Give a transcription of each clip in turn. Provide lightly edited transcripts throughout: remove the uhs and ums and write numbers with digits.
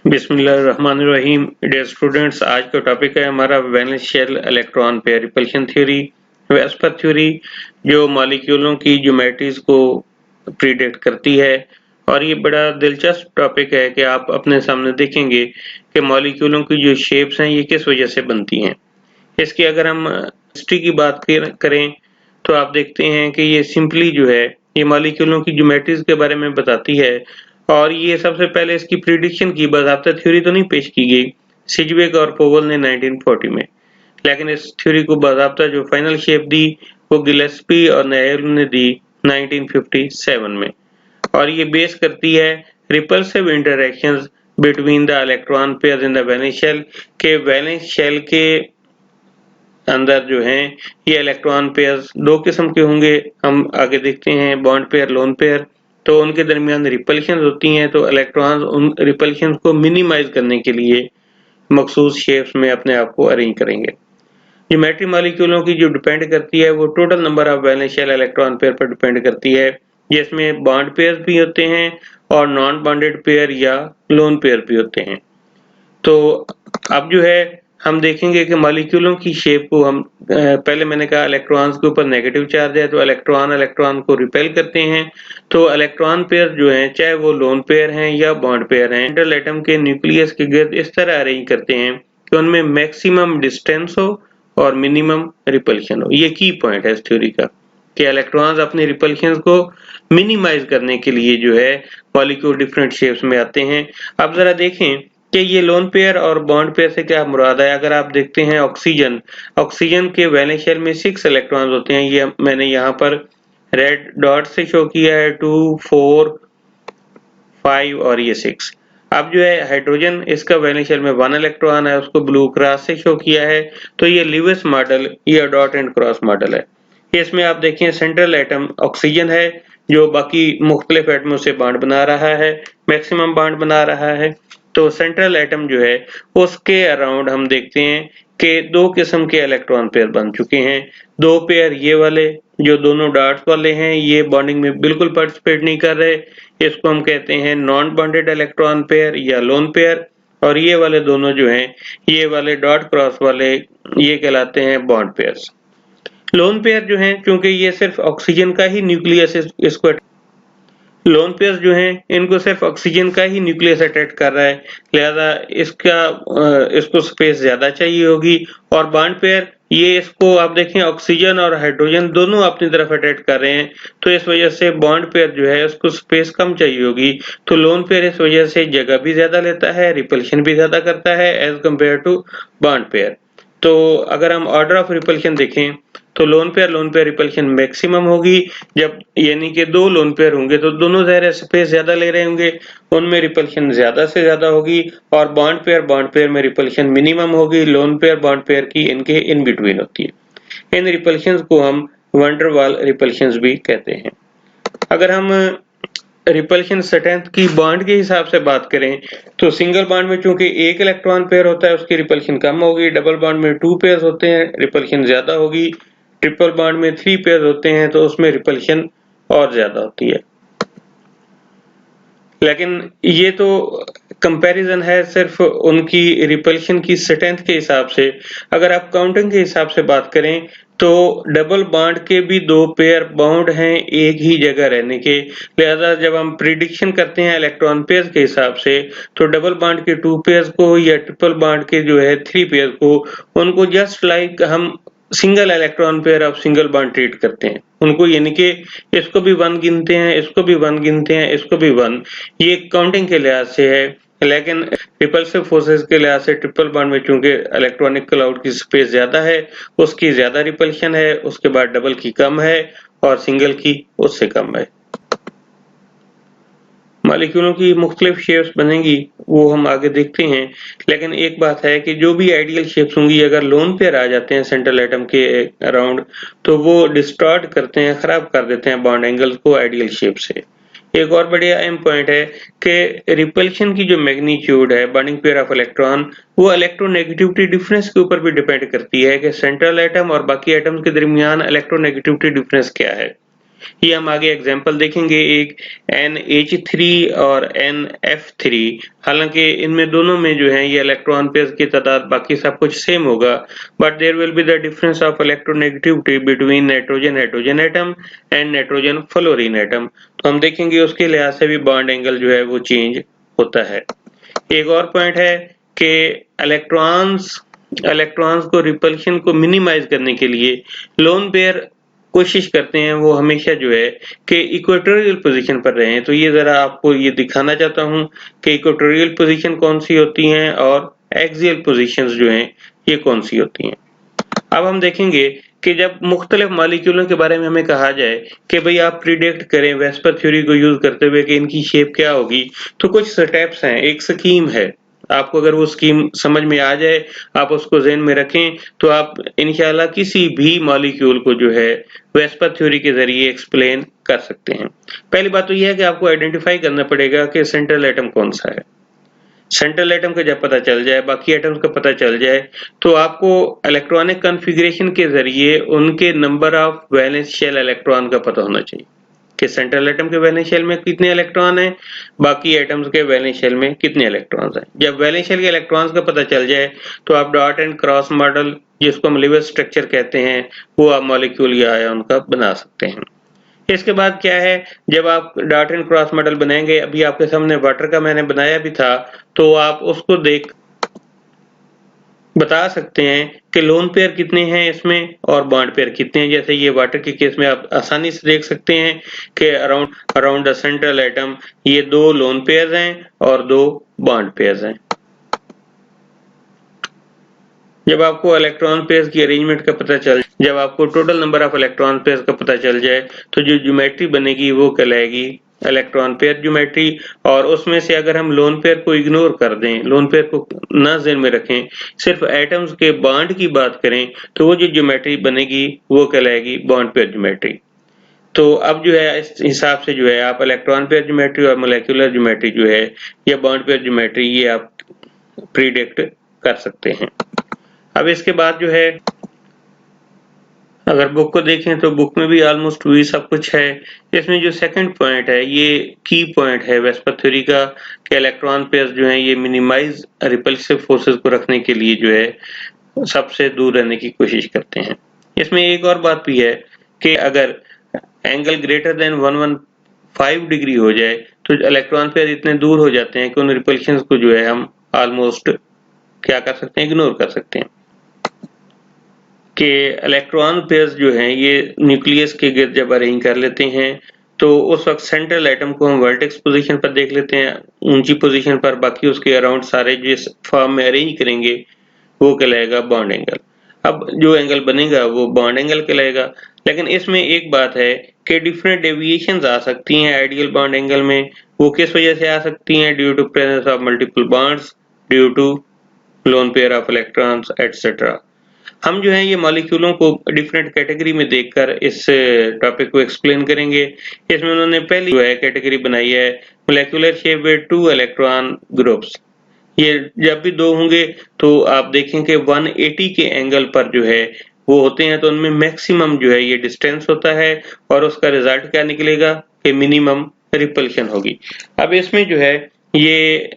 बिस्मिल्लाहिर्रहमानिर्रहीम। Dear students, आज का टॉपिक है हमारा valence shell electron pair repulsion theory, VSEPR theory, जो मॉलिक्यूलों की ज्योमेट्रीज को प्रिडिक्ट करती है। और ये बड़ा दिलचस्प टॉपिक है कि आप अपने सामने देखेंगे कि मॉलिक्यूलों की जो शेप्स हैं ये किस वजह से बनती हैं। इसकी अगर हम हिस्ट्री की बात करें तो आप देखते हैं कि ये सिंपली जो है ये मॉलिक्यूलों की ज्योमेट्रीज के बारे में बताती है। और ये सबसे पहले इसकी प्रिडिक्शन की बाज़ाब्ता थ्योरी तो नहीं पेश की गई सिजवेक और पोवेल ने 1940 में, लेकिन इस थ्योरी को बाज़ाब्ता जो फाइनल शेप दी वो गिलेस्पी और नायरू ने दी 1957 में। और ये बेस करती है repulsive interactions between the electron pairs in the valence shell के वैलेंस शेल के अंदर जो हैं ये इलेक्ट्रॉन पेयर्स दो किस्म के होंगे। हम आगे देखते हैं बॉन्ड पेयर, लोन पेयर। तो उनके दरमियान रिपल्शन होती हैं, तो इलेक्ट्रॉन्स उन रिपल्शन को मिनिमाइज करने के लिए मखसूस शेप्स में अपने आप को अरेंज करेंगे। ज्योमेट्री मॉलिक्यूलों की जो डिपेंड करती है वो total number of valence shell electron pair पर डिपेंड करती है, जिसमें बॉन्ड पेयर भी होते हैं और नॉन बॉन्डेड पेयर या लोन पेयर भी होते हैं। तो अब जो है हम देखेंगे कि मॉलिक्यूलों की शेप को हम पहले मैंने कहा इलेक्ट्रॉन्स के ऊपर नेगेटिव चार्ज है तो इलेक्ट्रॉन को रिपेल करते हैं। तो इलेक्ट्रॉन पेयर जो हैं चाहे वो लोन पेयर हैं या बॉन्ड पेयर हैं, सेंट्रल एटम के न्यूक्लियस के गिर्द इस तरह अरेंज करते हैं कि उनमें मैक्सिमम डिस्टेंस हो और मिनिमम रिपल्शन हो। ये की पॉइंट है इस थ्योरी का कि इलेक्ट्रॉन्स अपने रिपल्शन को मिनिमाइज करने के लिए जो है मॉलिक्यूल डिफरेंट शेप्स में आते हैं। अब जरा देखें कि ये लोन पेयर और बॉन्ड पेयर से क्या मुराद है। अगर आप देखते हैं ऑक्सीजन के वैलेंस शेल में 6 इलेक्ट्रॉन्स होते हैं। ये मैंने यहाँ पर रेड डॉट से शो किया है 2, 4, 5 और ये 6। अब जो है हाइड्रोजन, इसका वैलेंस शेल में 1 इलेक्ट्रॉन है, उसको ब्लू क्रॉस से शो किया है। तो ये लीविस मॉडल या डॉट एंड क्रॉस मॉडल है। इसमें आप देखें सेंट्रल एटम ऑक्सीजन है जो बाकी मुख्तलिफ एटमों से बॉन्ड बना रहा है, मैक्सिमम बॉन्ड बना रहा है। तो सेंट्रल एटम जो है उसके अराउंड हम देखते हैं कि दो किस्म के इलेक्ट्रॉन पेयर बन चुके हैं। दो पेयर ये वाले जो दोनों डॉट्स वाले हैं ये बॉन्डिंग में बिल्कुल पार्टिसिपेट नहीं कर रहे, इसको हम कहते हैं नॉन बॉन्डेड इलेक्ट्रॉन पेयर या लोन पेयर। और ये वाले दोनों जो हैं ये वाले डॉट क्रॉस वाले ये कहलाते हैं बॉन्ड पेयर्स। लोन पेयर जो हैं चूंकि ये सिर्फ ऑक्सीजन का ही न्यूक्लियस इसको लोन पेयर्स जो हैं इनको सिर्फ ऑक्सीजन का ही न्यूक्लियस अटैच कर रहा है, लिहाजा इसको स्पेस ज्यादा चाहिए होगी। और बॉन्ड पेयर ये इसको आप देखें ऑक्सीजन और हाइड्रोजन दोनों अपनी तरफ अटैच कर रहे हैं, तो इस वजह से बॉन्ड पेयर जो है उसको स्पेस कम चाहिए होगी। तो लोन पेयर इस वजह से जगह भी ज्यादा लेता है, रिपल्शन भी ज्यादा करता है as compare to bond pair. तो अगर हम ऑर्डर ऑफ रिपल्शन देखें तो लोन पेयर रिपल्शन मैक्सिमम होगी। जब यानी कि दो लोन पेयर होंगे तो दोनों ज़ाहिर स्पेस ज्यादा ले रहे होंगे, उनमें रिपल्शन ज्यादा से ज्यादा होगी। और बॉन्ड पेयर में रिपल्शन मिनिमम होगी। लोन पेयर बॉन्ड पेयर की इनके इन बिटवीन होती है। इन रिपल्शंस को हम वंडरवाल रिपल्शंस भी कहते हैं। अगर हम रिपल्शन स्ट्रेंथ की बॉन्ड के हिसाब से बात करें तो सिंगल बॉन्ड में चूंकि एक इलेक्ट्रॉन पेयर होता है उसकी रिपल्शन कम होगी, डबल बॉन्ड में 2 पेयर होते हैं रिपल्शन ज्यादा होगी, ट्रिपल बॉन्ड में 3 पेयर होते हैं तो उसमें रिपल्शन और ज्यादा होती है। लेकिन ये तो कंपैरिजन है सिर्फ उनकी रिपल्शन की स्ट्रेंथ के हिसाब से। अगर आप काउंटिंग के हिसाब से बात करें तो डबल बॉन्ड के भी 2 पेयर बाउंड हैं एक ही जगह रहने के, लिहाजा जब हम प्रिडिक्शन करते हैं इलेक्ट्रॉन पेयर के हिसाब से तो डबल बॉन्ड के 2 पेयर को या ट्रिपल बॉन्ड के जो है 3 पेयर को उनको जस्ट लाइक हम single electron pair of single bond treat करते हैं उनको, यानी कि इसको भी 1 गिनते हैं, इसको भी 1 गिनते हैं, इसको भी 1। ये काउंटिंग के लिहाज से है, लेकिन रिपल्सिव फोर्सेस के लिहाज से ट्रिपल बॉन्ड में चूंकि इलेक्ट्रॉनिक क्लाउड की स्पेस ज्यादा है उसकी ज्यादा रिपल्शन है, उसके बाद डबल की कम है और सिंगल की उससे कम है। मॉलिक्यूलों की मुख्तलिफ शेप्स बनेंगी वो हम आगे देखते हैं, लेकिन एक बात है कि जो भी आइडियल शेप्स होंगी अगर लोन पेयर आ जाते हैं सेंट्रल एटम के अराउंड तो वो डिस्टॉर्ट करते हैं, खराब कर देते हैं बॉन्ड एंगल्स को आइडियल शेप से। एक और बढ़िया अहम पॉइंट है कि रिपल्शन की जो मैग्नीट्यूड है बॉन्डिंग पेयर ऑफ इलेक्ट्रॉन वो इलेक्ट्रोनेगेटिविटी डिफरेंस के ऊपर भी डिपेंड करती है कि सेंट्रल एटम और बाकी एटम्स के दरमियान इलेक्ट्रोनेगेटिविटी डिफरेंस क्या है। ये हम आगे एग्जाम्पल देखेंगे, एक NH3 और NF3। हालांकि इनमें दोनों में जो है ये इलेक्ट्रॉन पेयर्स की तादाद बाकी सब कुछ सेम होगा, but there will be the difference of electronegativity between nitrogen hydrogen atom and nitrogen fluorine atom. तो हम देखेंगे उसके लिहाज से भी बॉन्ड एंगल जो है वो चेंज होता है। एक और पॉइंट है कि इलेक्ट्रॉन्स को रिपल्शन को मिनिमाइज करने के लिए लोन पेयर कोशिश करते हैं वो हमेशा जो है कि इक्वेटोरियल पोजीशन पर रहें। तो ये जरा आपको ये दिखाना चाहता हूं कि इक्वेटोरियल पोजीशन कौन सी होती हैं और एक्सियल पोजीशंस जो हैं ये कौन सी होती हैं। अब हम देखेंगे कि जब मुख्तलिफ मॉलिक्यूलों के बारे में हमें कहा जाए कि भाई आप प्रिडिक्ट करें वेस्पर थ्योरी को यूज करते हुए कि इनकी शेप क्या होगी, तो कुछ स्टेप्स हैं, एक स्कीम है। आपको अगर वो स्कीम समझ में आ जाए, आप उसको ज़हन में रखें, तो आप इंशाल्लाह किसी भी मॉलिक्यूल को जो है वेस्पर थ्योरी के जरिए एक्सप्लेन कर सकते हैं। पहली बात तो यह है कि आपको आइडेंटिफाई करना पड़ेगा कि सेंट्रल एटम कौन सा है। सेंट्रल एटम का जब पता चल जाए, बाकी एटम्स का पता चल जाए, तो आपको इलेक्ट्रॉनिक कॉन्फ़िगरेशन के जरिए उनके number of valence shell electron का पता होना चाहिए कि सेंट्रल एटम के वैलेंस शेल में कितने इलेक्ट्रॉन हैं, बाकी एटम्स के वैलेंस शेल में कितने इलेक्ट्रॉन्स हैं। जब वैलेंस शेल के इलेक्ट्रॉन्स का पता चल जाए, तो आप डॉट एंड क्रॉस मॉडल, जिसको हम लिवर स्ट्रक्चर कहते हैं, वो आप मॉलिक्यूल या आयन का बना सकते हैं। इसके बाद क्या है, जब आप डॉट एंड क्रॉस मॉडल बनाएंगे, अभी आपके सामने वाटर का मैंने बनाया भी था, तो आप उसको देख बता सकते हैं कि लोन पेयर कितने हैं इसमें और बॉन्ड पेयर कितने हैं। जैसे ये वाटर के केस में आप आसानी से देख सकते हैं कि अराउंड द सेंट्रल एटम ये 2 लोन पेयर्स हैं और 2 बॉन्ड पेयर्स हैं। जब आपको इलेक्ट्रॉन पेयर्स की अरेंजमेंट का पता चल, जब आपको total number of electron pairs का पता चल जाए, तो जो ज्योमेट्री बनेगी वो कहलाएगी इलेक्ट्रॉन पेयर ज्योमेट्री। और उसमें से अगर हम लोन पेयर को इग्नोर कर दें, लोन पेयर को ना ज़हन में रखें, सिर्फ एटम्स के बॉन्ड की बात करें, तो वो जो ज्योमेट्री बनेगी वो कहलाएगी बॉन्ड पेयर ज्योमेट्री। तो अब जो है इस हिसाब से जो है आप इलेक्ट्रॉन पेयर ज्योमेट्री और मोलेकुलर ज्योमेट्री जो है या बॉन्ड पेयर ज्योमेट्री ये आप प्रिडिक्ट कर सकते हैं। अब इसके बाद जो है अगर बुक को देखें तो बुक में भी ऑलमोस्ट वही सब कुछ है। इसमें जो सेकंड पॉइंट है ये की पॉइंट है वेस्पर थ्योरी का कि इलेक्ट्रॉन पेयर्स जो हैं ये मिनिमाइज रिपल्सिव फोर्सेस को रखने के लिए जो है सबसे दूर रहने की कोशिश करते हैं। इसमें एक और बात भी है कि अगर एंगल ग्रेटर देन 115 डिग्री हो जाए तो इलेक्ट्रॉन पेयर इतने दूर हो जाते हैं कि उन रिपल्शंस को जो है हम ऑलमोस्ट क्या कर सकते हैं, इग्नोर कर सकते हैं। कि इलेक्ट्रॉन पेयर्स जो हैं ये न्यूक्लियस के गिर्द जब अरेंज कर लेते हैं, तो उस वक्त सेंट्रल एटम को हम वर्टेक्स पोजीशन पर देख लेते हैं, ऊंची पोजीशन पर। बाकी उसके अराउंड सारे जिस फॉर्म में अरेंज करेंगे वो कहलाएगा बॉन्ड एंगल। अब जो एंगल बनेगा वो बॉन्ड एंगल कहलाएगा। लेकिन इसमें एक बात है कि डिफरेंट डेविएशंस आ सकती हैं आइडियल बॉन्ड एंगल में। वो किस वजह से आ सकती हैं? Due to presence of multiple bonds, due to lone pair of electrons etcetera. हम जो है ये मॉलिक्यूलों को डिफरेंट कैटेगरी में देखकर इस टॉपिक को एक्सप्लेन करेंगे। इसमें उन्होंने पहली जो है कैटेगरी बनाई है molecular shape with 2 electron groups. ये जब भी 2 होंगे तो आप देखें कि 180 के एंगल पर जो है वो होते हैं, तो उनमें मैक्सिमम जो है ये डिस्टेंस होता है और उसका रिजल्ट क्या निकलेगा कि मिनिमम रिपल्शन होगी। अब इसमें जो है ये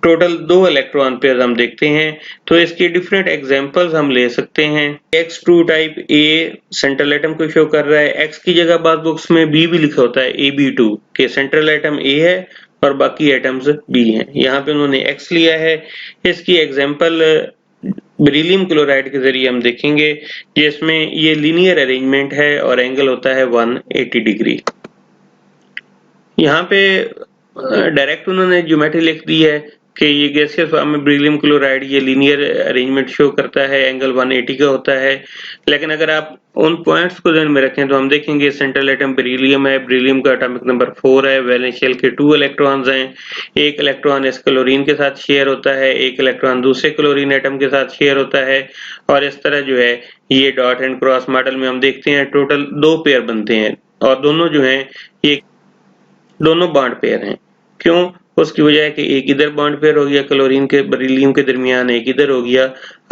टोटल 2 इलेक्ट्रॉन पेयर हम देखते हैं, तो इसके डिफरेंट एग्जांपल्स हम ले सकते हैं। X2 type A central atom को शो कर रहा है, X की जगह बाद बुक्स में B भी लिखा होता है AB2 के सेंट्रल एटम A है और बाकी एटम्स B हैं। यहाँ पे उन्होंने X लिया है। इसकी एग्जांपल बेरिलियम क्लोराइड के जरिए हम देखेंगे, जिसमें ये लीनियर अरेंजमेंट है और एंगल होता है 180 डिग्री। यहाँ पे डायरेक्ट उन्होंने ज्योमेट्री लिख दी है कि ये गैसियस फॉर्म में बेरिलियम क्लोराइड ये लीनियर अरेंजमेंट शो करता है, एंगल 180 का होता है। लेकिन अगर आप उन पॉइंट्स को ध्यान में रखें तो हम देखेंगे सेंट्रल एटम बेरिलियम है, बेरिलियम का एटॉमिक नंबर 4 है, वैलेंस शेल के 2 इलेक्ट्रॉन्स हैं, एक इलेक्ट्रॉन इस क्लोरीन के साथ शेयर होता है, एक इलेक्ट्रॉन दूसरे क्लोरीन एटम के साथ शेयर होता है। और इस तरह जो है ये डॉट एंड क्रॉस मॉडल में हम देखते हैं टोटल 2 पेयर बनते हैं और दोनों जो हैं ये दोनों बॉन्ड पेयर हैं। क्यों? उसकी वजह है कि एक इधर बॉन्ड पेयर हो गया क्लोरीन के बेरिलियम के दरमियान, एक इधर हो गया।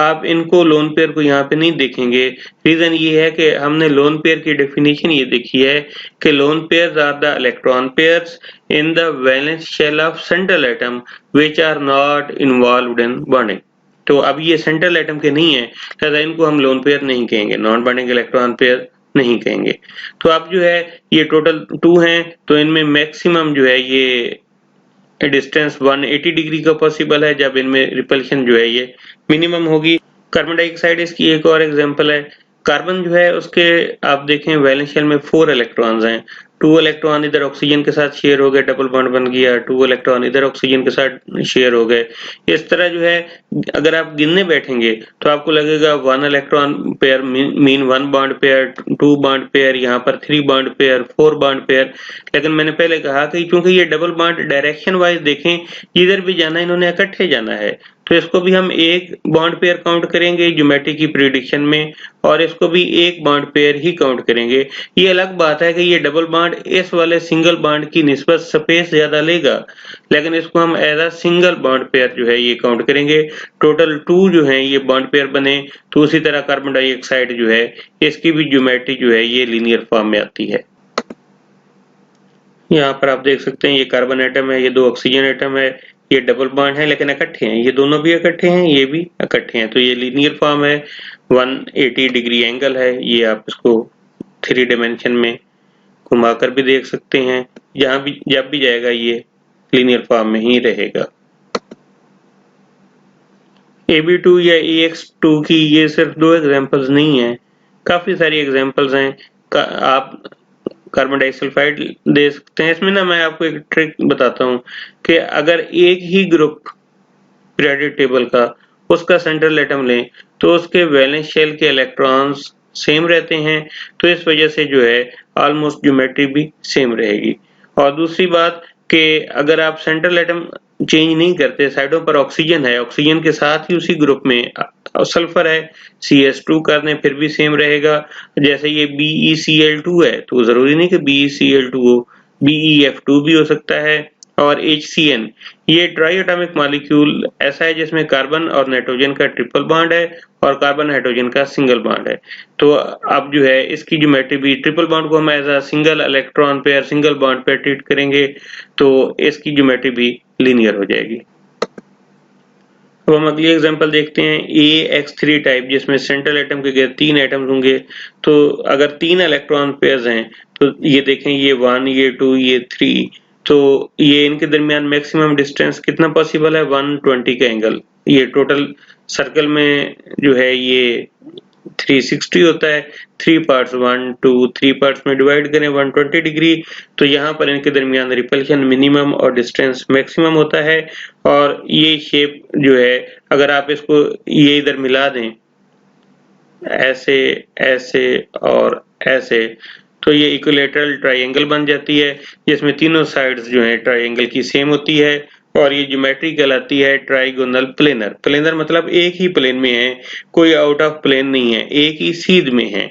आप इनको लोन पेयर को यहाँ पे नहीं देखेंगे। रीजन ये है कि हमने लोन पेयर की डेफिनेशन ये देखी है कि lone pairs are the electron pairs in the valence shell of central atom which are not involved in bonding. तो अब ये सेंट्रल एटम के नहीं है, लिहाजा इनको हम लोन पेयर नहीं कहेंगे, नॉन बॉन्डिंग इलेक्ट्रॉन पेयर नहीं कहेंगे। तो अब जो है ये टोटल 2 हैं, तो इनमें मैक्सिमम जो है ये डिस्टेंस 180 डिग्री का पॉसिबल है, जब इनमें रिपल्शन जो है ये मिनिमम होगी। कार्बन डाइऑक्साइड इसकी एक और एग्जांपल है। कार्बन जो है उसके आप देखें वैलेंस शेल में 4 इलेक्ट्रॉन्स हैं। 2 इलेक्ट्रॉन इधर ऑक्सीजन के साथ शेयर हो गए, डबल बॉन्ड बन गया। 2 इलेक्ट्रॉन इधर ऑक्सीजन के साथ शेयर हो गए। इस तरह जो है अगर आप गिनने बैठेंगे तो आपको लगेगा 1 electron pair mean 1 bond pair, 2 bond pair, यहाँ पर 3 बॉन्ड पेयर, 4 बॉन्ड पेयर। लेकिन मैंने पहले कहा कि क्योंकि ये डबल बॉन्ड डायरेक्शन वाइज देखें, जिधर भी जाना है इन्होंने इकट्ठे जाना है, तो इसको भी हम एक बॉन्ड पेयर काउंट करेंगे ज्योमेट्री की प्रिडिक्शन में, और इसको भी एक बॉन्ड पेयर ही काउंट करेंगे। ये अलग बात है कि ये डबल बॉन्ड इस वाले सिंगल बॉन्ड की निस्बत स्पेस ज्यादा लेगा, लेकिन इसको हम as a single bond pair जो है ये काउंट करेंगे। टोटल 2 जो है ये बॉन्ड पेयर बने। तो उसी तरह कार्बन डाइऑक्साइड जो है इसकी भी ज्योमेट्री जो है ये लीनियर फॉर्म में आती है। यहाँ पर आप देख सकते हैं ये कार्बन एटम है, ये 2 ऑक्सीजन एटम है, ये डबल बॉन्ड है लेकिन इकट्ठे हैं, ये दोनों भी इकट्ठे हैं, ये भी इकट्ठे हैं, तो ये लीनियर फॉर्म है। 180 डिग्री एंगल है, ये आप इसको 3 डायमेंशन में घुमाकर भी देख सकते हैं। जहां भी जब भी जाएगा ये लीनियर फॉर्म में ही रहेगा। AB2 या AX2 की ये सिर्फ 2 एग्जांपल्स नहीं है, काफी सारी एग्जांपल्स हैं। आप कार्बन डाइसल्फाइड दे सकते हैं। इसमें ना मैं आपको एक ट्रिक बताता हूँ कि अगर एक ही ग्रुप पीरियोडिक टेबल का उसका सेंट्रल एटम लें तो उसके वैलेंस शेल के इलेक्ट्रॉन्स सेम रहते हैं, तो इस वजह से जो है ऑलमोस्ट ज्योमेट्री भी सेम रहेगी। और दूसरी बात कि अगर आप सेंट्रल एटम चेंज नहीं करते, साइडों पर ऑक्सीजन है, ऑक्सीजन के साथ ही उसी ग्रुप में सल्फर है, CH2 कर दें फिर भी सेम रहेगा। जैसे ये BeCl2 है तो जरूरी नहीं कि BeCl2 हो, BeF2 भी हो सकता है। और HCN ये ट्राई एटॉमिक मॉलिक्यूल ऐसा है जिसमें कार्बन और नाइट्रोजन का ट्रिपल बॉन्ड है और कार्बन हाइड्रोजन का सिंगल बॉन्ड है। तो अब जो है इसकी ज्योमेट्री भी ट्रिपल बॉन्ड को हम as a single electron pair, single bond pair treat करेंगे, तो इसकी ज्योमेट्री भी लीनियर हो जाएगी। अब हम अगली एग्जांपल देखते हैं AX3 टाइप, जिसमें सेंट्रल एटम के गिर्द 3 एटम्स होंगे। तो अगर 3 इलेक्ट्रॉन पेयर्स हैं तो ये देखें, ये 1, ये 2, ये 3, तो ये इनके दरमियान मैक्सिमम डिस्टेंस कितना पॉसिबल है, 120 का एंगल। ये टोटल सर्कल में जो है ये 360 होता है। 3 पार्ट्स 1 2 3 पार्ट्स में डिवाइड करें 120 डिग्री, तो यहाँ पर इनके दरमियान रिपल्शन मिनिमम और डिस्टेंस मैक्सिमम होता है। और ये शेप जो है अगर आप इसको ये इधर मिला दें ऐसे ऐसे और ऐसे, तो ये इक्विलैटरल ट्रायंगल बन जाती है, जिसमें तीनों साइड्स जो है ट्रायंगल की सेम होती है। और ये ज्योमेट्री कहलाती है ट्राइगोनल प्लेनर। प्लेनर मतलब एक ही प्लेन में है, कोई आउट ऑफ प्लेन नहीं है, एक ही सीध में है।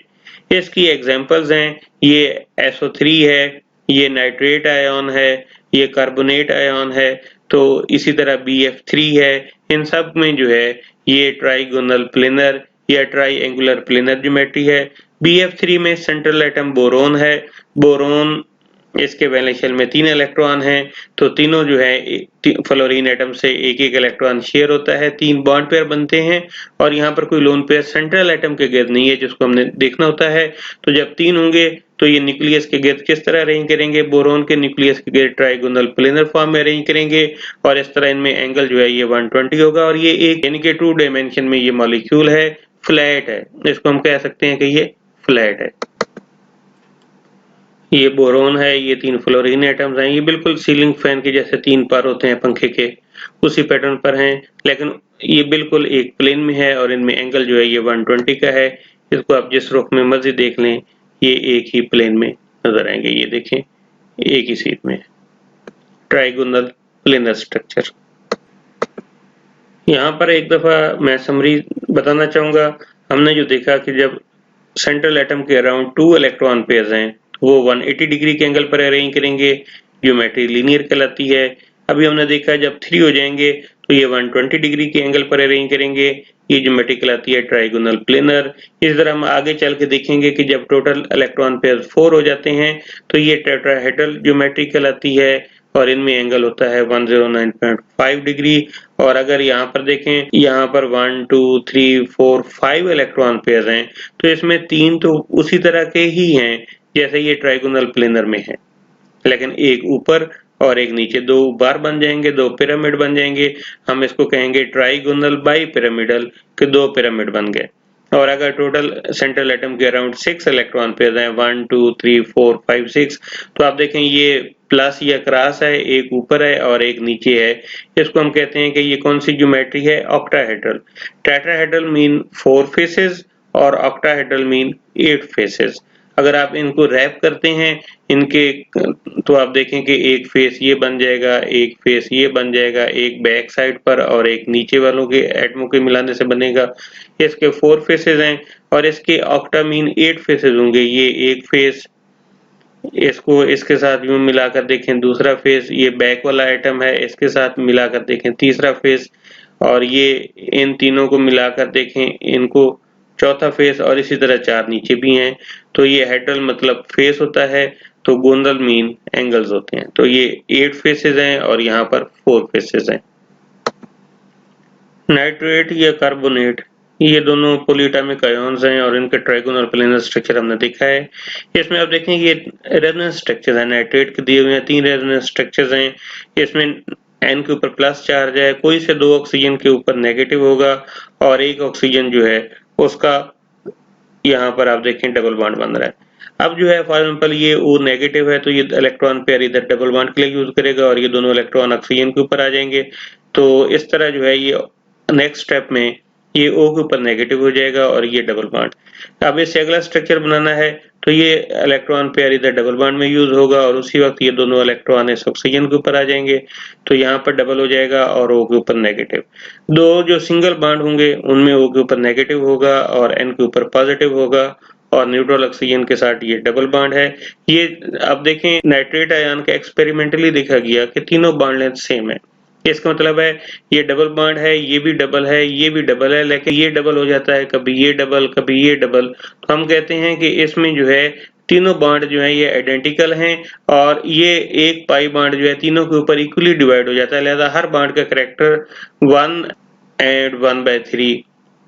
इसकी एग्जांपल्स हैं, ये SO3 है, ये नाइट्रेट आयन है, ये कार्बोनेट आयन है, तो इसी तरह BF3 है। इन सब में जो है ये ट्राइगोनल प्लेनर या ट्राइएंगुलर प्लेनर ज्योमेट्री है। BF3 में सेंट्रल एटम बोरोन है। बोरोन इसके वैलेंस शेल में 3 इलेक्ट्रॉन हैं, तो तीनों जो है फ्लोरीन एटम से एक एक इलेक्ट्रॉन शेयर होता है, 3 बॉन्ड पेयर बनते हैं। और यहाँ पर कोई लोन पेयर सेंट्रल एटम के गिर्द नहीं है, जिसको हमने देखना होता है। तो जब 3 होंगे तो ये न्यूक्लियस के गिर्द किस तरह अरेंज करेंगे, बोरोन के न्यूक्लियस के गिर्द ट्राइगोनल प्लेनर फॉर्म में अरेंज करेंगे, और इस तरह इनमें एंगल जो है ये 120 होगा। और ये एक यानी कि 2 डायमेंशन में ये मॉलिक्यूल है, फ्लैट है, इसको हम कह सकते हैं कि ये फ्लैट है। ये बोरोन है, ये 3 फ्लोरीन एटम्स हैं, ये बिल्कुल सीलिंग फैन के जैसे 3 पर होते हैं पंखे के, उसी पैटर्न पर हैं, लेकिन ये बिल्कुल एक प्लेन में है और इनमें एंगल जो है ये 120 का है। इसको आप जिस रुख में मर्जी देख लें, ये एक ही प्लेन में नजर आएंगे। ये देखें, एक ही सीट में ट्राइगोनल प्लेनर स्ट्रक्चर। यहाँ पर एक दफा मैं समरी बताना चाहूंगा। हमने जो देखा कि जब सेंट्रल एटम के अराउंड 2 इलेक्ट्रॉन पेयर्स हैं, वो 180 डिग्री के एंगल पर अरेंज करेंगे, ज्योमेट्री लीनियर कहलाती है। अभी हमने देखा जब 3 हो जाएंगे तो ये 120 डिग्री के एंगल पर अरेंज करेंगे। ये ज्योमेट्री कहलाती है ट्राइगोनल प्लेनर। इस तरह हम आगे चल के देखेंगे कि जब टोटल इलेक्ट्रॉन पेयर 4 हो जाते हैं तो ये टेट्राहेड्रल ज्योमेट्री कहलाती है और इनमें एंगल होता है 109.5 डिग्री। और अगर यहाँ पर देखें, यहाँ पर 1 2 3 4 5 इलेक्ट्रॉन पेयर हैं, तो इसमें 3 तो उसी तरह के ही हैं जैसे ये ट्राइगोनल प्लेनर में है, लेकिन एक ऊपर और एक नीचे, दो बार बन जाएंगे, दो पिरामिड बन जाएंगे। हम इसको कहेंगे ट्राइगोनल बाई पिरामिडल के 2 पिरामिड बन गए। और अगर टोटल सेंट्रल एटम के अराउंड 6 इलेक्ट्रॉन पेयर हैं, 1 2 3 4 5 6, तो आप देखें ये प्लस या क्रॉस है, एक ऊपर है और एक नीचे है। इसको हम कहते हैं कि ये कौन सी ज्योमेट्री है? ऑक्टाहेड्रल। टेट्राहेड्रल मीन 4 फेसेस और ऑक्टाहेड्रल मीन 8 फेसेस। अगर आप इनको रैप करते हैं इनके, तो आप देखें कि एक फेस ये बन जाएगा, एक फेस ये बन जाएगा, एक बैक साइड पर और एक नीचे वालों के एटमों के मिलाने से बनेगा। इसके 4 फेसेस हैं और इसके ऑक्टा मीन 8 फेसेस होंगे। ये एक फेस, इसको इसके साथ यूं मिलाकर देखें दूसरा फेस, ये बैक वाला एटम है, इसके साथ मिलाकर देखें तीसरा फेस, और ये इन तीनों को मिलाकर देखें इनको चौथा फेस, और इसी तरह 4 नीचे भी हैं। तो ये हेड्रल मतलब फेस होता है, तो गोनल मीन एंगल्स होते हैं। तो ये 8 फेसेस हैं और यहाँ पर 4 फेसेस हैं। नाइट्रेट या कार्बोनेट, ये दोनों पॉलीएटॉमिक आयन्स हैं और इनका ट्राइगोनल प्लेनर स्ट्रक्चर हमने देखा है। इसमें आप देखें ये रेजोनेंस स्ट्रक्चर है, नाइट्रेट के दिए हुए हैं 3 रेजोनेंस स्ट्रक्चर्स हैं। इसमें N के ऊपर प्लस चार्ज है, कोई से 2 ऑक्सीजन के ऊपर नेगेटिव होगा और एक ऑक्सीजन जो है उसका यहाँ पर आप देखें डबल बॉन्ड बन रहा है। अब जो है फॉर एग्जाम्पल ये O नेगेटिव है तो ये इलेक्ट्रॉन पेयर इधर डबल बॉन्ड के लिए यूज करेगा और ये दोनों इलेक्ट्रॉन ऑक्सीजन के ऊपर आ जाएंगे। तो इस तरह जो है ये नेक्स्ट स्टेप में ये O के ऊपर नेगेटिव हो जाएगा और ये डबल बॉन्ड। अब इससे अगला स्ट्रक्चर बनाना है तो ये इलेक्ट्रॉन पेयर इधर डबल बॉन्ड में यूज होगा और उसी वक्त ये दोनों इलेक्ट्रॉन इस ऑक्सीजन के ऊपर आ जाएंगे, तो यहाँ पर डबल हो जाएगा और O के ऊपर नेगेटिव। दो जो सिंगल बॉन्ड होंगे उनमें O के ऊपर नेगेटिव होगा और N के ऊपर पॉजिटिव होगा और न्यूट्रल ऑक्सीजन के साथ ये डबल बॉन्ड है। ये अब देखें नाइट्रेट आयन का एक्सपेरिमेंटली देखा गया कि तीनों बॉन्ड लेंथ सेम है। इसका मतलब है ये डबल बॉन्ड है, ये भी डबल है, ये भी डबल है, लेकिन ये डबल हो जाता है, कभी ये डबल कभी ये डबल। तो हम कहते हैं कि इसमें जो है तीनों बॉन्ड जो है ये आइडेंटिकल हैं और ये एक पाई बॉन्ड जो है तीनों के ऊपर इक्वली डिवाइड हो जाता है, लिहाजा हर बॉन्ड का कैरेक्टर 1 एंड 1/3।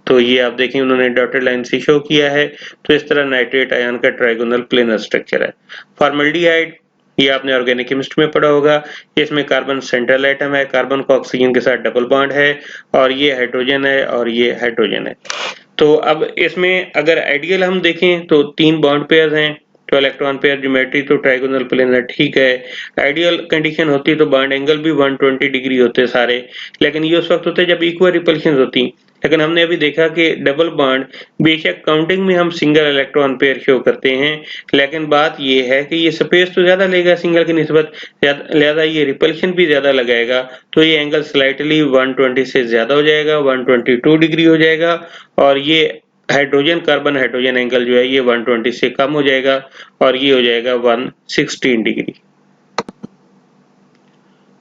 तो ये आप देखें उन्होंने डॉटेड लाइन से शो किया है। तो इस तरह नाइट्रेट आयन का ट्राइगोनल प्लेनर स्ट्रक्चर है। फॉर्मल्डिहाइड, ये आपने ऑर्गेनिक केमिस्ट्री में पढ़ा होगा। इसमें कार्बन सेंट्रल एटम है, कार्बन को ऑक्सीजन के साथ डबल बॉन्ड है और ये हाइड्रोजन है और ये हाइड्रोजन है। तो अब इसमें अगर आइडियल हम देखें तो 3 बॉन्ड पेयर हैं, तो इलेक्ट्रॉन पेयर ज्योमेट्री तो ट्राइगोनल प्लेनर ठीक है। आइडियल कंडीशन होती तो बॉन्ड एंगल भी 120 डिग्री होते सारे, लेकिन ये उस वक्त होते जब इक्वल रिपल्शन होती। लेकिन हमने अभी देखा कि डबल बॉन्ड बेशक काउंटिंग में हम सिंगल इलेक्ट्रॉन पेयर शो करते हैं, लेकिन बात ये है कि ये स्पेस तो ज्यादा लेगा सिंगल की निस्बत, लिहाजा ये रिपल्शन भी ज्यादा लगाएगा। तो ये एंगल स्लाइटली 120 से ज्यादा हो जाएगा, 122 डिग्री हो जाएगा और ये हाइड्रोजन कार्बन हाइड्रोजन एंगल जो है ये 120 से कम हो जाएगा और ये हो जाएगा 116 डिग्री।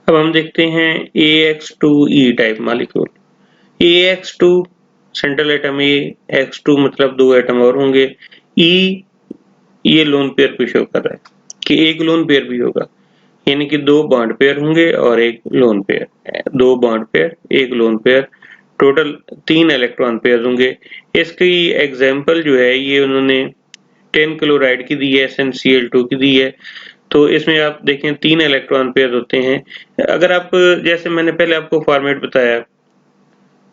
अब हम देखते हैं AX2E type molecule. AX2 central atom A, X2 मतलब 2 एटम और होंगे, E ये लोन पेयर को शो कर रहा है कि एक लोन पेयर भी होगा, यानी कि 2 बॉन्ड पेयर होंगे और एक लोन पेयर, 2 बॉन्ड पेयर एक lone pair, total 3 electron pair होंगे। इसकी एग्जांपल जो है ये उन्होंने 10 क्लोराइड की दी है, SnCl2 की दी है। तो इसमें आप देखें 3 इलेक्ट्रॉन पेयर होते हैं। अगर आप जैसे मैंने पहले आपको फॉर्मेट बताया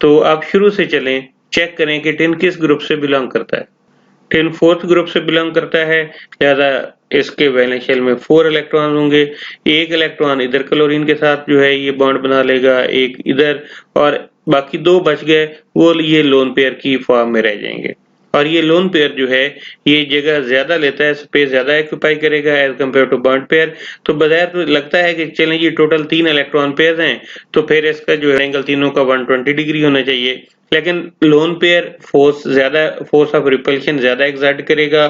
तो आप शुरू से चलें, चेक करें कि टिन किस ग्रुप से बिलोंग करता है। टिन 4th ग्रुप से बिलोंग करता है, लिहाजा इसके वैलेंस शेल में 4 इलेक्ट्रॉन होंगे। एक इलेक्ट्रॉन इधर क्लोरीन के साथ जो है ये बॉन्ड बना लेगा, एक इधर, और बाकी 2 बच गए वो ये लोन पेयर की फॉर्म में रह जाएंगे। और ये लोन पेयर जो है ये जगह ज्यादा लेता है, स्पेस ज्यादा ऑक्यूपाई करेगा as compare to bond pair. तो बजाय तो लगता है कि चलें ये टोटल 3 इलेक्ट्रॉन पेयर हैं तो फिर इसका जो है एंगल तीनों का 120 डिग्री होना चाहिए, लेकिन lone pair force of repulsion ज्यादा एक्सर्ट करेगा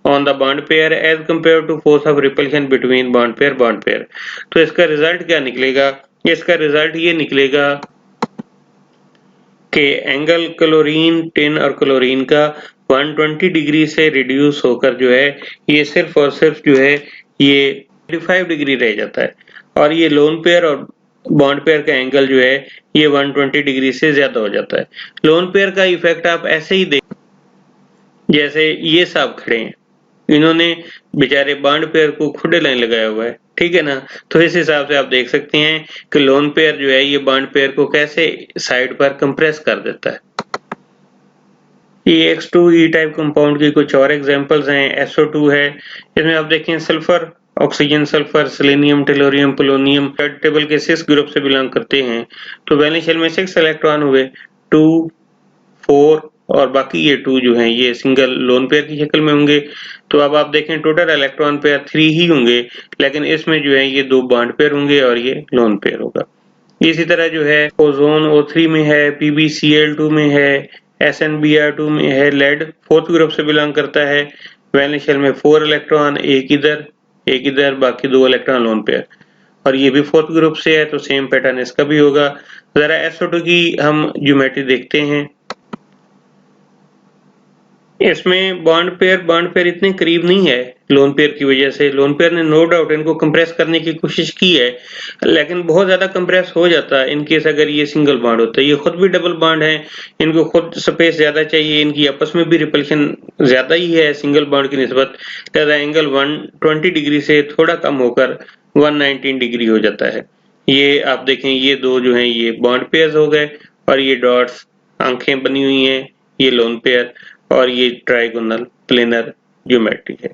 on the bond pair as compare to force of repulsion between bond pair. तो इसका रिजल्ट क्या निकलेगा, इसका रिजल्ट ये निकलेगा कि एंगल क्लोरीन, टिन और क्लोरीन का 120 डिग्री से रिड्यूस होकर जो है ये सिर्फ और सिर्फ जो है ये 25 डिग्री रह जाता है, और ये लोन पेयर और बॉन्ड पेयर का एंगल जो है ये 120 डिग्री से ज्यादा हो जाता है। लोन पेयर का इफेक्ट आप ऐसे ही देख, जैसे ये साहब खड़े हैं, इन्होंने बेचारे बॉन्ड पेयर को खुदे लाइन लगाया हुआ है, ठीक है ना। तो इस हिसाब से आप देख सकते हैं कि लोन पेयर जो है ये बॉन्ड पेयर को कैसे साइड पर कंप्रेस कर देता है। EX2 टाइप कंपाउंड की कुछ और एग्जांपल्स हैं। SO2 है, इसमें आप देखें sulphur, oxygen, sulphur, selenium, tellurium, polonium table के 6 ग्रुप से बिलोंग करते हैं। तो वैलेंस शेल में 6 इलेक्ट्रॉन हुए, 2, 4 और बाकी ये 2 जो हैं ये सिंगल लोन पेयर की शक्ल में होंगे। तो अब आप देखें टोटल इलेक्ट्रॉन पेयर 3 ही होंगे, लेकिन इसमें जो है ये 2 बॉन्ड पेयर होंगे और ये लोन पेयर होगा। इसी तरह जो है ओजोन O3 में है, PbCl2 में है, SnBr2 में है, लेड 4th ग्रुप से बिलोंग करता है। वैलेंस शेल में 4 इलेक्ट्रॉन, एक इधर, बाकी 2 इलेक्ट्रॉन लोन पेयर, और ये भी 4th ग्रुप से है, तो सेम पैटर्न इसका भी होगा। जरा SO2 की हम ज्योमेट्री देखते हैं। इसमें बॉन्ड पेयर इतने करीब नहीं है लोन पेयर की वजह से। लोन पेयर ने नो डाउट इनको कंप्रेस करने की कोशिश की है, लेकिन बहुत ज्यादा कंप्रेस हो जाता है इनकेस अगर ये सिंगल बॉन्ड होता है। ये खुद भी डबल बॉन्ड है, इनको खुद स्पेस ज्यादा चाहिए, इनकी आपस में भी रिपल्शन ज्यादा ही है सिंगल बॉन्ड की निस्बत, लिहाजा एंगल 120 डिग्री से थोड़ा कम होकर 119 डिग्री हो जाता है। ये आप देखें ये 2 जो हैं ये बॉन्ड पेयर्स हो गए, और ये डॉट्स आंखें बनी हुई हैं, ये लोन पेयर, और ये ट्राइगोनल प्लेनर ज्योमेट्री है।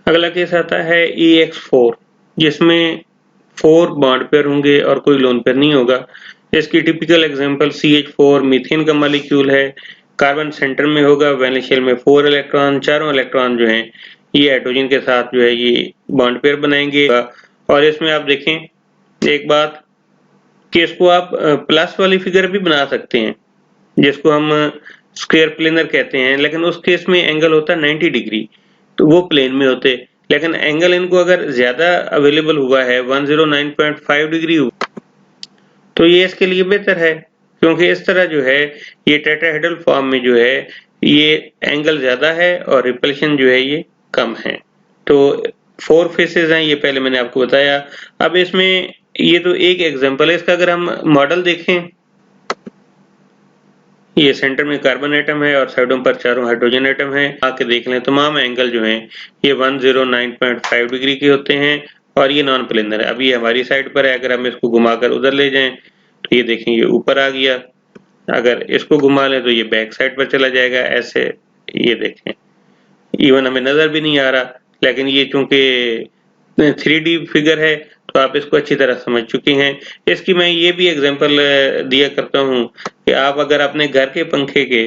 अगला केस आता है EX4, जिसमें 4 बॉन्ड पेयर होंगे और कोई लोन पेयर नहीं होगा। इसकी टिपिकल एग्जांपल CH4 मीथेन का मॉलिक्यूल है। कार्बन सेंटर में होगा, वैलेंस शेल में 4 इलेक्ट्रॉन, चारों इलेक्ट्रॉन जो हैं ये हाइड्रोजन के साथ जो है ये बॉन्ड पेयर बनाएंगे। और इसमें आप देखें एक बात कि इसको आप प्लस वाली फिगर भी बना सकते हैं, जिसको हम स्क्वायर प्लेनर कहते हैं, लेकिन उस केस में एंगल होता है 90 डिग्री, तो वो प्लेन में होते। लेकिन एंगल इनको अगर ज्यादा अवेलेबल हुआ है 109.5 डिग्री हुआ, तो ये इसके लिए बेहतर है, क्योंकि इस तरह जो है ये टेट्राहेड्रल फॉर्म में जो है ये एंगल ज्यादा है और रिपल्शन जो है ये कम है। तो 4 फेसेस हैं, ये पहले मैंने आपको बताया। अब इसमें ये तो एक एग्जांपल है, इसका अगर हम मॉडल देखें, ये सेंटर में कार्बन एटम है और साइडों पर चारों हाइड्रोजन एटम है। आके देख लें तमाम एंगल जो हैं ये 109.5 डिग्री के होते हैं, और ये नॉन प्लेनर है। अभी हमारी साइड पर है, अगर हम इसको घुमाकर उधर ले जाएं तो ये देखें ये ऊपर आ गया, अगर इसको घुमा लें तो ये बैक साइड पर चला जाएगा ऐसे। ये देखें इवन हमें नजर भी नहीं आ रहा, लेकिन ये चूंकि 3D फिगर है तो आप इसको अच्छी तरह समझ चुके हैं। इसकी मैं ये भी एग्जांपल दिया करता हूँ कि आप अगर अपने घर के पंखे के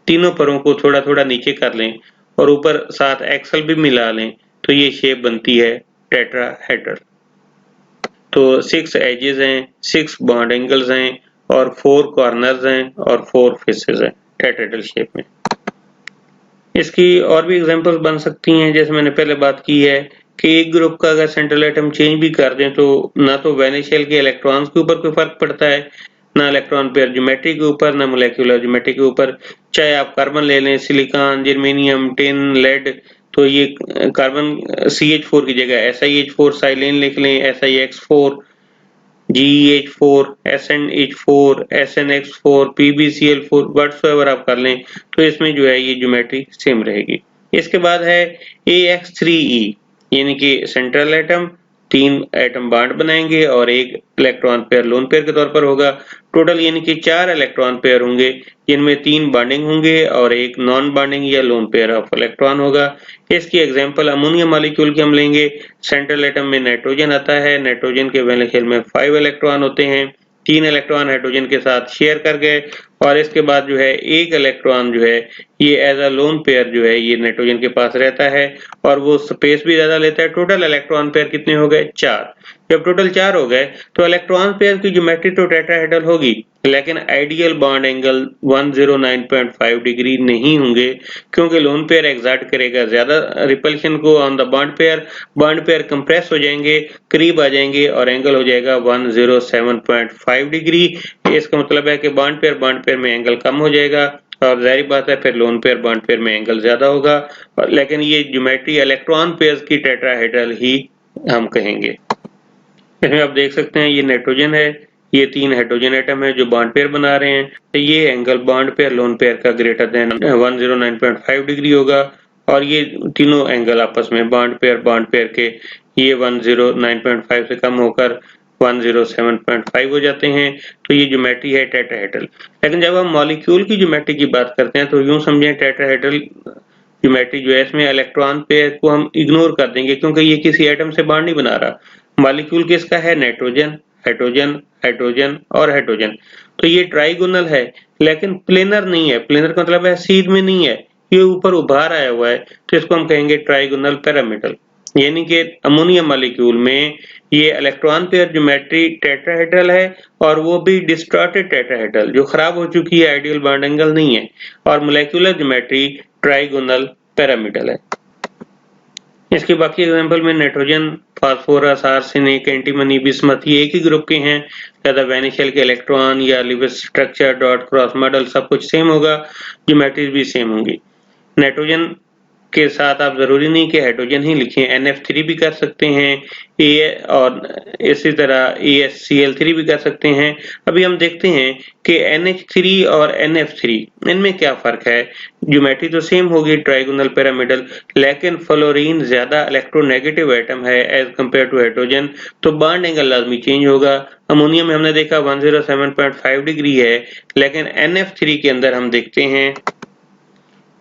तीनों परों को थोड़ा थोड़ा नीचे कर लें और ऊपर साथ एक्सल भी मिला लें तो ये शेप बनती है टेट्राहेड्रल। तो 6 एजेस हैं, 6 बॉन्ड एंगल्स हैं और 4 कॉर्नर्स हैं और 4 फेसेस हैं टेट्राहेड्रल शेप में। इसकी और भी एग्जांपल्स बन सकती हैं, जैसे मैंने पहले बात की है कि एक ग्रुप का अगर सेंट्रल एटम चेंज भी कर दें तो ना तो वैलेंस शेल के इलेक्ट्रॉन्स के ऊपर कोई फर्क पड़ता है, ना इलेक्ट्रॉन पेयर ज्योमेट्री के ऊपर, ना मोलेकुलर ज्योमेट्री के ऊपर। चाहे आप कार्बन ले लें, सिलिकॉन, जर्मेनियम, टिन, लेड, तो ये कार्बन CH4 की जगह SiH4 साइलेन लिख लें, SiX4, GeH4, SnH4, SnX4, PbCl4 whatsoever आप कर लें, तो इसमें जो है ये ज्योमेट्री सेम रहेगी। इसके बाद है AX3E, यानी कि सेंट्रल एटम 3 एटम बॉन्ड बनाएंगे और एक इलेक्ट्रॉन पेयर लोन पेयर के तौर पर होगा। टोटल यानी कि 4 इलेक्ट्रॉन पेयर होंगे, जिनमें 3 बॉन्डिंग होंगे और एक नॉन बॉन्डिंग या लोन पेयर ऑफ इलेक्ट्रॉन होगा। इसकी एग्जांपल अमोनिया मॉलिक्यूल की हम लेंगे। सेंट्रल एटम में नाइट्रोजन आता है, नाइट्रोजन के वैलेंस शेल में 5 इलेक्ट्रॉन होते हैं, 3 इलेक्ट्रॉन हाइड्रोजन के साथ शेयर कर गए, और इसके बाद जो है एक इलेक्ट्रॉन जो है ये एज अ लोन पेयर जो है ये नाइट्रोजन के पास रहता है और वो स्पेस भी ज्यादा लेता है। टोटल इलेक्ट्रॉन पेयर कितने हो गए? 4। जब टोटल 4 हो गए तो इलेक्ट्रॉन पेयर की ज्योमेट्री तो टेट्राहेड्रल होगी, लेकिन आइडियल बॉन्ड एंगल 109.5 डिग्री नहीं होंगे, क्योंकि लोन पेयर एग्जर्ट करेगा ज्यादा रिपल्शन को on the bond pair compress हो जाएंगे, करीब आ जाएंगे और एंगल हो जाएगा 107.5 डिग्री। इसका मतलब है कि बॉन्ड पेयर में एंगल कम हो जाएगा और जाहिर बात है फिर लोन पेयर बॉन्ड पेयर में एंगल ज्यादा होगा। लेकिन ये ज्योमेट्री इलेक्ट्रॉन पेयर्स की टेट्राहेड्रल ही हम कहेंगे। इसमें आप देख सकते हैं ये नाइट्रोजन है, ये 3 हाइड्रोजन एटम है जो बॉन्ड पेयर बना रहे हैं। तो ये angle bond pair lone pair का ग्रेटर देन 109.5 डिग्री होगा और ये तीनों एंगल आपस में बॉन्ड पेयर के ये 109.5 से कम होकर 107.5 हो जाते हैं। तो ये ज्योमेट्री है टेट्राहेड्रल। लेकिन जब हम मॉलिक्यूल की ज्योमेट्री की बात करते हैं तो यूं समझें टेट्राहेड्रल ज्योमेट्री जो है इसमें इलेक्ट्रॉन पेयर को हम इग्नोर कर देंगे, क्योंकि ये किसी एटम से बॉन्ड नहीं बना रहा। मॉलिक्यूल किसका है? नाइट्रोजन, हाइड्रोजन, हाइड्रोजन और हाइड्रोजन। तो ये ट्राइगोनल है लेकिन प्लेनर नहीं है। प्लेनर का मतलब है सीध में नहीं है, ये ऊपर उभार आया हुआ है, तो इसको हम कहेंगे ट्राइगोनल पिरामिडल। यानी कि अमोनियम मॉलिक्यूल में ये इलेक्ट्रॉन पेयर ज्योमेट्री टेट्राहेड्रल है और वो भी डिस्टॉर्टेड टेट्राहेड्रल, जो खराब हो चुकी है, आइडियल बॉन्ड एंगल नहीं है। और मोलेक्युलर ज्योमेट्री ट्राइगोनल पिरामिडल है। इसके बाकी एग्जांपल में nitrogen, phosphorus, arsenic, antimony, bismuth ये एक ही ग्रुप के हैं। ज्यादा वेनिशेल के इलेक्ट्रॉन या Lewis structure, dot, cross model सब कुछ सेम होगा, ज्योमेट्रीज भी सेम होंगी। नाइट्रोजन के साथ आप जरूरी नहीं कि हाइड्रोजन ही लिखें, NF3 भी कर सकते हैं और इसी तरह AsCl3 भी कर सकते हैं। अभी हम देखते हैं कि NH3 और NF3 इनमें क्या फर्क है। ज्योमेट्री तो सेम होगी ट्राइगोनल पिरामिडल, लेकिन फ्लोरीन ज्यादा इलेक्ट्रोनेगेटिव एटम है एज कंपेयर टू हाइड्रोजन, तो बॉन्ड एंगल लाजमी चेंज होगा। अमोनियम में हमने देखा 107.5 डिग्री है, लेकिन NF3 के अंदर हम देखते हैं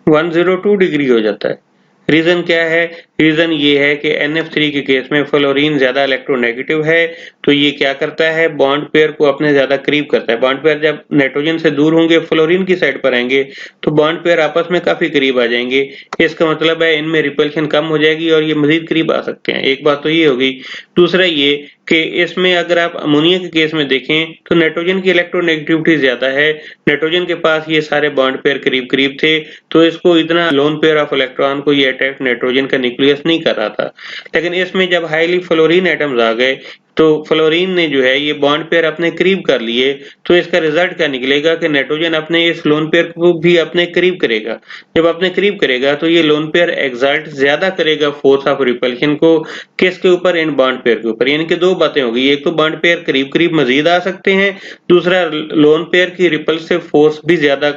102 डिग्री हो जाता है। रीजन क्या है? रीजन ये है कि NF3 के केस में फ्लोरीन ज्यादा इलेक्ट्रोनेगेटिव है, तो ये क्या करता है, बॉन्ड पेयर को अपने ज्यादा करीब करता है। बॉन्ड पेयर जब नाइट्रोजन से दूर होंगे, फ्लोरीन की साइड पर आएंगे, तो बॉन्ड पेयर आपस में काफी करीब आ जाएंगे। इसका मतलब है इनमें रिपल्शन कम हो जाएगी और ये मजीद करीब आ सकते हैं। एक बात तो ये होगी। दूसरा ये कि इसमें अगर आप अमोनिया के केस में देखें तो नाइट्रोजन की इलेक्ट्रोनेगेटिविटी ज्यादा है। नाइट्रोजन के पास ये सारे बॉन्ड पेयर करीब करीब थे, तो इसको इतना लोन पेयर ऑफ इलेक्ट्रॉन को ये अटैक नाइट्रोजन का न्यूक्लियस नहीं कर रहा था। लेकिन इसमें जब हाईली फ्लोरीन एटम्स आ गए, तो फ्लोरीन ने जो है ये बॉन्ड पेयर अपने करीब कर लिए, तो इसका रिजल्ट क्या निकलेगा कि नाइट्रोजन अपने इस लोन पेयर को भी अपने करीब करेगा। जब अपने करीब करेगा तो ये लोन पेयर एक्सर्ट ज्यादा करेगा फोर्स ऑफ रिपल्शन को, किसके ऊपर? इन बॉन्ड पेयर के ऊपर। यानी कि दो बातें होगी, एक तो बॉन्ड पेयर करीब करीब मजीद आ सकते हैं, दूसरा लोन पेयर की रिपल्सिव फोर्स भी ज्यादा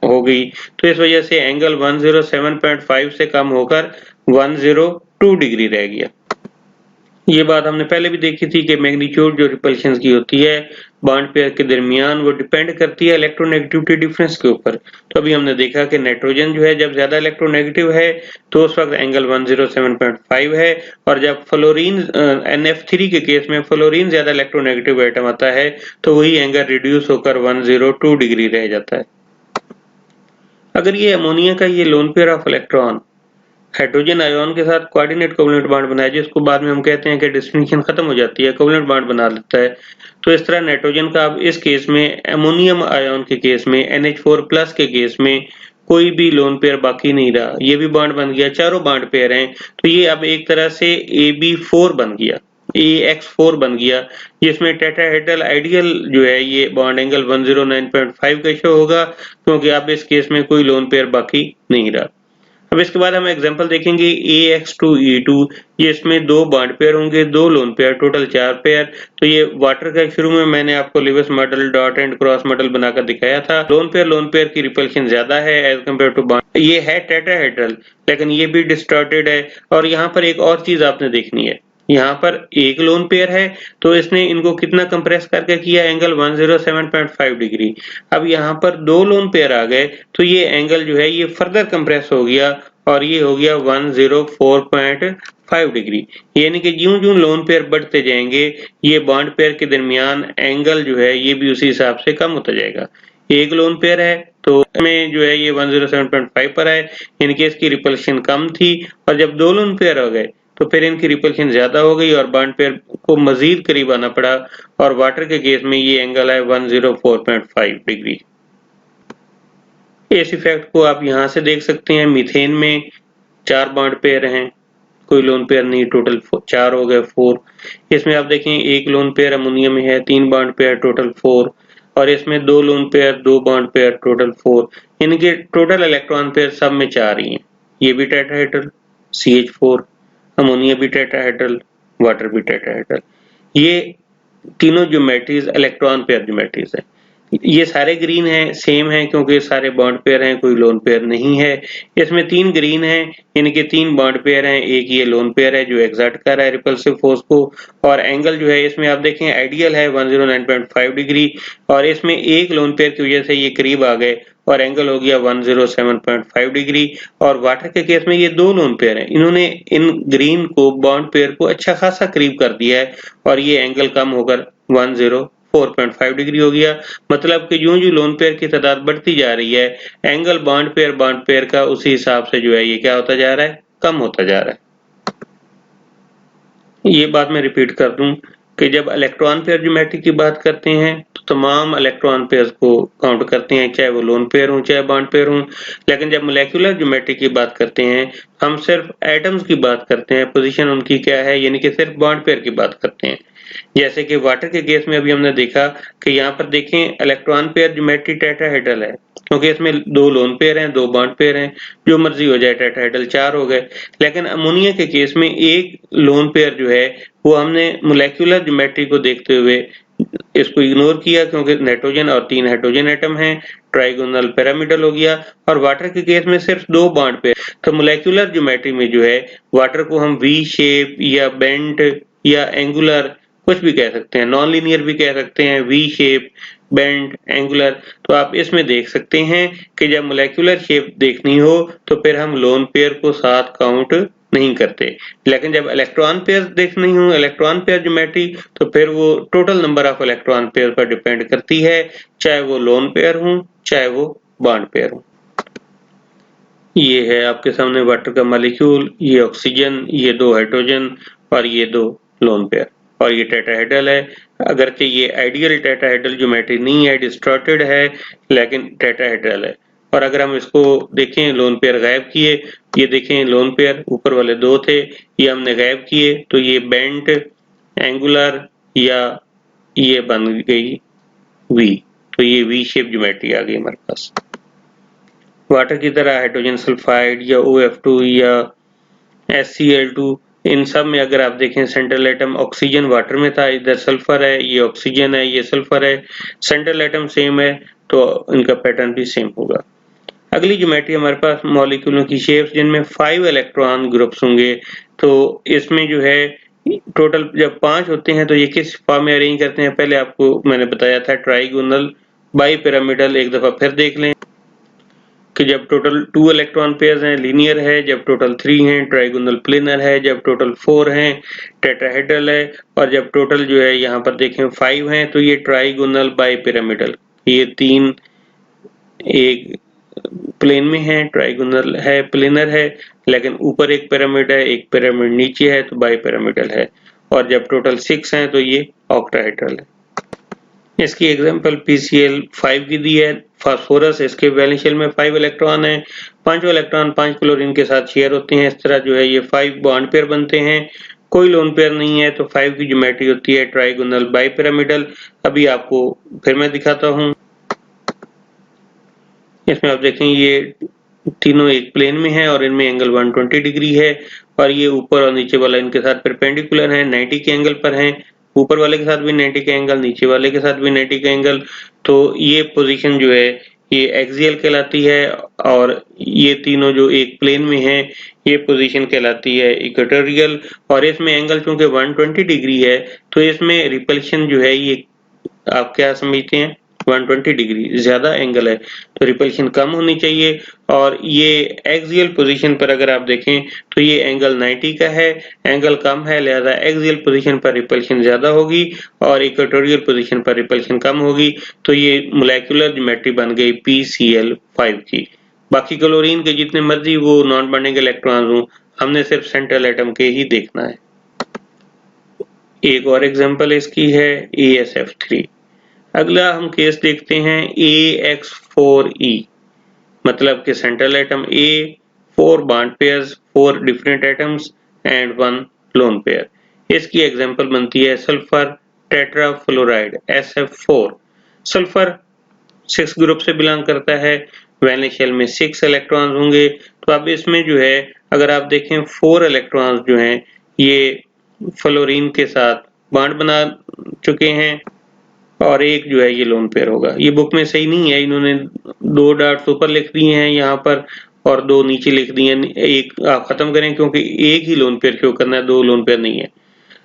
होगी। तो इस वजह से एंगल 107.5 से कम होकर 102 डिग्री रह गया। ये बात हमने पहले भी देखी थी कि मैग्नीट्यूड जो रिपल्शन की होती है बॉन्ड पेयर के दरमियान, वो डिपेंड करती है इलेक्ट्रोनेगेटिविटी डिफरेंस के ऊपर। तो अभी हमने देखा कि नाइट्रोजन जो है जब ज्यादा इलेक्ट्रोनेगेटिव है तो उस वक्त एंगल 107.5 है, और जब फ्लोरीन NF3 के केस में फ्लोरीन ज्यादा इलेक्ट्रोनेगेटिव एटम आता है तो वही एंगल रिड्यूस होकर 102 डिग्री रह जाता है। अगर ये अमोनिया का ये loan pair of electron hydrogen ion के साथ कोऑर्डिनेट कोवलेंट बॉन्ड बनाए, जिसको बाद में हम कहते हैं कि डिस्टिंक्शन खत्म हो जाती है, कोवलेंट बॉन्ड बना लेता है, तो इस तरह नाइट्रोजन का अब इस केस में अमोनियम आयन के केस में NH4+ के केस में कोई भी लोन पेयर बाकी नहीं रहा, ये भी बॉन्ड बन गया, चारों बॉन्ड पेयर हैं, तो ये अब एक तरह से AB4 बन गया, AX4 बन गया, जिसमें टेट्राहेड्रल आइडियल जो है ये बॉन्ड एंगल 109.5 का शो होगा, क्योंकि अब इस केस में कोई लोन पेयर बाकी नहीं रहा। अब इसके बाद हम एग्जांपल देखेंगे AX2E2, ये इसमें दो बॉन्ड पेयर होंगे, दो लोन पेयर, टोटल 4 पेयर। तो ये वाटर का शुरू में मैंने आपको Lewis model, dot and cross model बनाकर दिखाया था। लोन पेयर की रिपल्शन ज्यादा है एज कम्पेयर टू बॉन्ड। ये है टेट्राहेड्रल, लेकिन ये भी डिस्टॉर्टेड है। और यहाँ पर एक और चीज आपने देखनी है, यहाँ पर एक लोन पेयर है तो इसने इनको कितना कंप्रेस करके किया, एंगल 107.5 डिग्री। अब यहाँ पर दो लोन पेयर आ गए तो ये एंगल जो है ये फर्दर कंप्रेस हो गया और ये हो गया 104.5 डिग्री। यानी कि ज्यों ज्यों लोन पेयर बढ़ते जाएंगे ये बॉन्ड पेयर के दरमियान एंगल जो है ये भी उसी हिसाब से कम होता जाएगा। एक लोन पेयर है तो में जो है ये 107.5 पर है, यानी कि इसकी रिपल्शन कम थी, और जब दो लोन पेयर हो गए तो फिर इनकी रिपल्शन ज्यादा हो गई और बॉन्ड पेयर को मजीद करीब आना पड़ा और वाटर के केस में ये एंगल है 104.5 डिग्री। इस इफेक्ट को आप यहाँ से देख सकते हैं। मीथेन में 4 बॉन्ड पेयर हैं, कोई लोन पेयर नहीं, टोटल 4 हो गए 4। इसमें आप देखें एक लोन पेयर अमोनिया में है, 3 बॉन्ड पेयर, टोटल 4। और इसमें 2 lone pair, 2 bond pair, total 4। इनके टोटल इलेक्ट्रॉन पेयर सब में 4 ही हैं। ये भी टेट्राहेड्रल CH4, अमोनिया भी टेट्राहेड्रल, वाटर भी टेट्राहेड्रल। ये तीनों ज्योमेट्रीज इलेक्ट्रॉन पेयर ज्योमेट्रीज है। ये सारे ग्रीन हैं, सेम हैं क्योंकि सारे बॉन्ड पेयर हैं, कोई लोन पेयर नहीं है। इसमें 3 ग्रीन हैं, इनके 3 बॉन्ड पेयर हैं, एक ये लोन पेयर है जो एक्सर्ट कर रहा है रिपल्सिव फोर्स को। और एंगल जो है इसमें आप देखें आइडियल है 109.5 डिग्री, और इसमें एक लोन पेयर की वजह से ये करीब आ गए और एंगल हो गया 107.5 डिग्री। और वाटर के केस में ये 2 लोन पेयर हैं, इन्होंने इन ग्रीन को बॉन्ड पेयर को अच्छा खासा करीब कर दिया है और ये एंगल कम होकर 104.5 डिग्री हो गया। मतलब कि यूं लोन पेयर की तादाद बढ़ती जा रही है, एंगल बॉन्ड पेयर का उसी हिसाब से जो है ये क्या होता जा रहा है, कम होता जा रहा है। ये बात मैं रिपीट कर दूं कि जब इलेक्ट्रॉन पेयर ज्योमेट्री की बात करते हैं तो तमाम इलेक्ट्रॉन पेयर्स को काउंट करते हैं, चाहे वो लोन पेयर हों चाहे बॉन्ड पेयर हों। लेकिन जब मोलेकुलर ज्योमेट्री की बात करते हैं हम सिर्फ एटम्स की बात करते हैं, पोजीशन उनकी क्या है, यानी कि सिर्फ बॉन्ड पेयर की बात करते हैं। जैसे कि वाटर के केस में अभी हमने देखा कि यहाँ पर देखें इलेक्ट्रॉन पेयर ज्योमेट्री टेट्राहेड्रल है क्योंकि इसमें 2 लोन पेयर हैं, 2 बॉन्ड पेयर हैं, जो मर्जी हो जाए टेट्राहेड्रल 4 हो गए। लेकिन अमोनिया के केस में एक लोन पेयर जो है वो हमने मोलेकुलर ज्योमेट्री को देखते हुए इसको इग्नोर किया क्योंकि नाइट्रोजन और 3 हाइड्रोजन एटम हैं, ट्राइगोनल पिरामिडल हो गया। और वाटर के केस में सिर्फ 2 बॉन्ड पेयर। तो मोलेकुलर ज्योमेट्री में जो है वाटर को हम वी शेप या बेंट या एंगुलर कुछ भी कह सकते हैं, नॉन लीनियर भी कह सकते हैं, वी शेप, बेंड, एंगुलर। तो आप इसमें देख सकते हैं कि जब मोलेकुलर शेप देखनी हो तो फिर हम लोन पेयर को साथ काउंट नहीं करते, लेकिन जब इलेक्ट्रॉन पेयर देखनी हो, इलेक्ट्रॉन पेयर ज्योमेट्री, तो फिर वो total number of electron pair पर डिपेंड करती है, चाहे वो लोन पेयर हो चाहे वो बॉन्ड पेयर हो। ये है आपके सामने वाटर का मॉलिक्यूल, ये ऑक्सीजन, ये 2 हाइड्रोजन और ये 2 लोन पेयर, और ये टेट्राहेड्रल है। अगरचे ये आइडियल टेट्राहेड्रल ज्योमेट्री नहीं है, डिस्टॉर्टेड है, लेकिन टेट्राहेड्रल है। और अगर हम इसको देखें, लोन पेयर गायब किए, ये देखें लोन पेयर ऊपर वाले 2 थे, ये हमने गायब किए, तो ये बेंट, एंगुलर या ये बन गई वी, तो ये वी शेप ज्योमेट्री आ गई हमारे पास। वाटर की तरह हाइड्रोजन सल्फाइड या OF2 या HCl2, इन सब में अगर आप देखें सेंट्रल एटम ऑक्सीजन वाटर में था, इधर सल्फर है, ये ऑक्सीजन है, ये सल्फर है, सेंट्रल एटम सेम है, तो इनका पैटर्न भी सेम होगा। अगली ज्योमेट्री हमारे पास मॉलिक्यूलों की शेप्स जिनमें 5 इलेक्ट्रॉन ग्रुप्स होंगे। तो इसमें जो है टोटल जब 5 होते हैं तो ये किस फॉर्म में अरेंज करते हैं, पहले आपको मैंने बताया था ट्राइगोनल बाई पिरामिडल। एक दफा फिर देख लें कि जब टोटल 2 इलेक्ट्रॉन पेयर्स हैं लीनियर है, जब टोटल 3 हैं ट्राइगोनल प्लेनर है, जब टोटल 4 हैं टेट्राहेड्रल है, और जब टोटल जो है यहाँ पर देखें 5 हैं तो ये ट्राइगोनल बाई पिरामिडल। ये 3 एक प्लेन में है, ट्राइगोनल है, प्लेनर है, लेकिन ऊपर एक पिरामिड है, एक पिरामिड नीचे है, तो बाई पिरामिडल है। और जब टोटल 6 हैं तो ये ऑक्टाहेड्रल है। इसकी एग्जांपल PCl5 की दी है। फास्फोरस, इसके वैलेंस शेल में 5 इलेक्ट्रॉन है, 5 इलेक्ट्रॉन 5 क्लोरीन के साथ शेयर होते हैं। इस तरह जो है ये 5 बॉन्ड पेयर बनते हैं, कोई लोन पेयर नहीं है, तो 5 की ज्योमेट्री होती है ट्राइगोनल बाई पिरामिडल। अभी आपको फिर मैं दिखाता हूँ। इसमें आप देखें ये तीनों एक प्लेन में है और इनमें एंगल 120 डिग्री है, और ये ऊपर और नीचे वाला इनके साथ परपेंडिकुलर है, 90 के एंगल पर है। ऊपर वाले के साथ भी 90 का एंगल, नीचे वाले के साथ भी 90 का एंगल। तो ये पोजीशन जो है ये एक्सियल कहलाती है, और ये तीनों जो एक प्लेन में हैं ये पोजीशन कहलाती है इक्वेटोरियल। और इसमें एंगल चूंकि 120 डिग्री है तो इसमें रिपल्शन जो है ये आप क्या समझते हैं, 120 डिग्री ज्यादा एंगल है तो रिपल्शन कम होनी चाहिए। और ये एक्सियल पोजीशन पर अगर आप देखें तो ये एंगल 90 का है, एंगल कम है, लिहाजा एक्सियल पोजीशन पर रिपल्शन ज्यादा होगी और इक्वेटोरियल पोजीशन पर रिपल्शन कम होगी। तो ये मोलेकुलर ज्योमेट्री बन गई PCl5 की। बाकी क्लोरीन के जितने मर्जी वो नॉन बॉन्डिंग इलेक्ट्रॉन हो, हमने सिर्फ सेंट्रल एटम के ही देखना है। एक और एग्जांपल इसकी है AsF3। अगला हम केस देखते हैं AX4E, मतलब कि central atom A, 4 bond pairs, 4 different atoms and 1 lone pair. इसकी एग्जांपल बनती है sulphur tetrafluoride SF4। Sulphur 6 group से बिलोंग करता है, वैलेंस शेल में 6 इलेक्ट्रॉन्स होंगे। तो अब इसमें जो है अगर आप देखें 4 इलेक्ट्रॉन्स जो हैं ये फ्लोरीन के साथ बॉन्ड बना चुके हैं और एक जो है ये लोन पेयर होगा। ये बुक में सही नहीं है, इन्होंने 2 डॉट्स ऊपर लिख दिए हैं यहाँ पर और 2 नीचे लिख दिए हैं। एक आप खत्म करें क्योंकि एक ही लोन पेयर क्यों करना है, 2 लोन पेयर नहीं है।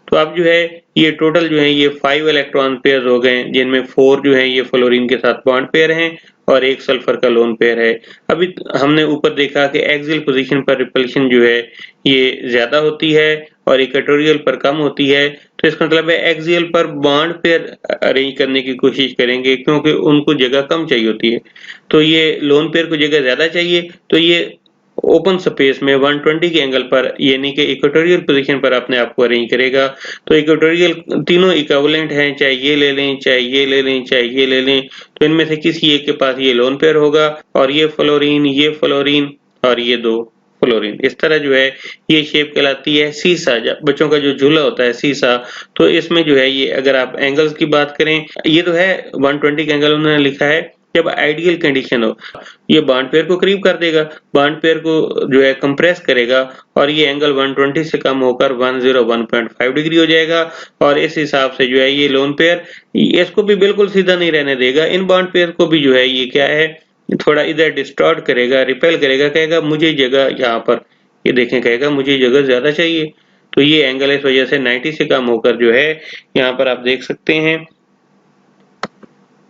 तो अब जो है ये टोटल जो है ये 5 इलेक्ट्रॉन पेयर हो गए, जिनमें 4 जो है ये फ्लोरीन के साथ बॉन्ड पेयर हैं और एक सल्फर का लोन पेयर है। अभी हमने ऊपर देखा कि एक्सियल पोजीशन पर रिपल्शन जो है ये ज्यादा होती है और इक्वेटोरियल पर कम होती है। तो इसका मतलब है एक्सियल पर बॉन्ड पेयर अरेंज करने की कोशिश करेंगे क्योंकि उनको जगह कम चाहिए होती है। तो ये लोन पेयर को जगह ज्यादा चाहिए, तो ये ओपन स्पेस में 120 के एंगल पर यानी कि इक्वेटोरियल पोजीशन पर अपने आप को अरेंज करेगा। तो इक्वेटोरियल तीनों इक्विवेलेंट हैं, चाहे ये ले लें, चाहे ये ले लें, चाहे ये ले लें, तो इनमें से किसी एक के पास ये लोन पेयर होगा और ये फ्लोरीन और ये 2 फ्लोरीन। इस तरह जो है ये शेप कहलाती है सीसा। बच्चों का जो झूला होता है सीसा, तो इसमें जो है ये अगर आप एंगल्स की बात करें, ये तो है 120 का एंगल उन्होंने लिखा है। जब आइडियल कंडीशन हो ये बॉन्ड पेयर को करीब कर देगा, बॉन्ड पेयर को जो है कंप्रेस करेगा और ये एंगल 120 से कम होकर 101.5 डिग्री हो जाएगा और इस हिसाब से जो है ये लोन पेयर इसको भी बिल्कुल सीधा नहीं रहने देगा। इन बॉन्ड पेयर को भी जो है ये क्या है थोड़ा इधर डिस्टॉर्ट करेगा, रिपेल करेगा, कहेगा मुझे जगह यहाँ पर, ये देखें कहेगा मुझे जगह ज्यादा चाहिए। तो ये एंगल इस वजह से 90 से कम होकर जो है यहाँ पर आप देख सकते हैं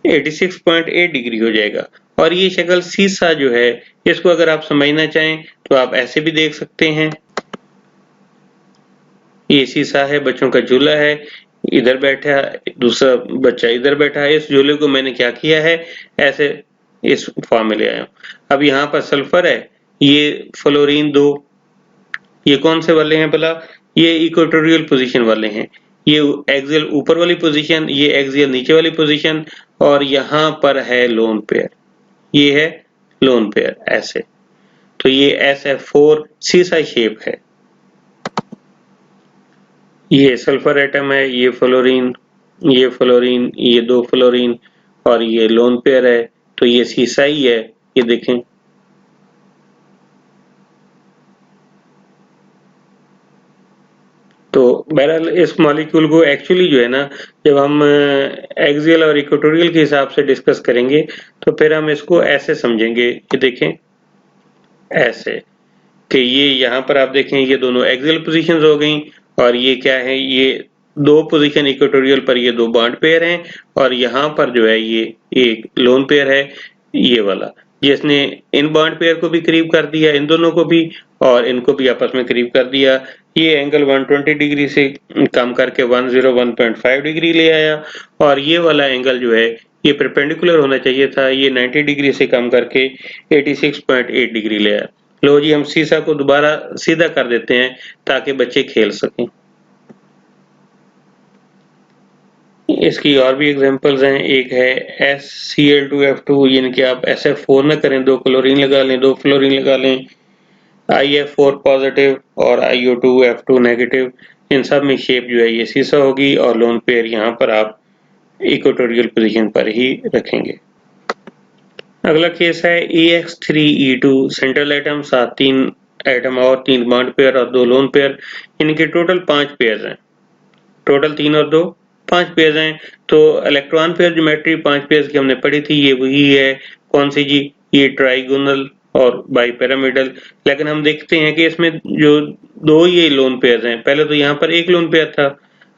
86.8 डिग्री हो जाएगा। और ये शक्ल सीसा जो है इसको अगर आप समझना चाहें तो आप ऐसे भी देख सकते हैं। ये सीसा है, बच्चों का झूला है, इधर बैठा दूसरा बच्चा इधर बैठा है। इस झूले को मैंने क्या किया है ऐसे इस फॉर्म में ले आया हूं। अब यहाँ पर सल्फर है, ये फ्लोरीन 2, ये कौन से वाले हैं भला, ये इक्वेटोरियल पोजीशन वाले हैं। ये एक्सियल ऊपर वाली पोजीशन, ये एक्सियल नीचे वाली पोजीशन और यहाँ पर है लोन पेयर, ये है लोन पेयर ऐसे। तो ये SF4 सीसा शेप है। ये सल्फर एटम है, ये फ्लोरीन, ये 2 फ्लोरीन और ये लोन पेयर है। तो ये सीसा ही है, ये देखें। तो बहरहाल इस मॉलिक्यूल को एक्चुअली जो है ना जब हम एक्सियल और इक्वेटोरियल के हिसाब से डिस्कस करेंगे तो फिर हम इसको ऐसे समझेंगे कि देखें ऐसे कि ये यहाँ पर आप देखें ये दोनों एक्सियल पोजीशंस हो गई और ये क्या है, ये 2 पोजीशन इक्वेटोरियल पर ये 2 बॉन्ड पेयर हैं और यहाँ पर जो है ये एक लोन पेयर है ये वाला, जिसने इन बॉन्ड पेयर को भी करीब कर दिया, इन दोनों को भी और इनको भी आपस में करीब कर दिया। ये एंगल 120 डिग्री से कम करके 101.5 डिग्री ले आया और ये वाला एंगल जो है ये परपेंडिकुलर होना चाहिए था, ये 90 डिग्री से कम करके 86.8 डिग्री ले आया। लो जी हम सीसा को दोबारा सीधा कर देते हैं ताकि बच्चे खेल सकें। इसकी और भी एग्जांपल्स हैं, एक है SCl2F2, यानी कि आप SF4 न करें, 2 क्लोरीन लगा लें, 2 फ्लोरीन लगा लें, IF4 पॉजिटिव और IO2F2 नेगेटिव, इन सब में शेप जो है ये सीसा होगी और लोन पेयर यहाँ पर आप इक्वेटोरियल पोजीशन पर ही रखेंगे। अगला केस है AX3E2, सेंट्रल एटम, साथ 3 एटम और 3 बॉन्ड पेयर और 2 लोन पेयर, इनके टोटल 5 पेयर हैं। टोटल 3 और 2 5 पेयर हैं। तो इलेक्ट्रॉन पेयर ज्योमेट्री 5 पेयर की हमने पढ़ी थी, ये वही है। कौन सी जी, ये ट्राइगोनल और बाइपिरामिडल। लेकिन हम देखते हैं कि इसमें जो 2 ये लोन पेयर हैं, पहले तो यहाँ पर 1 लोन पेयर था,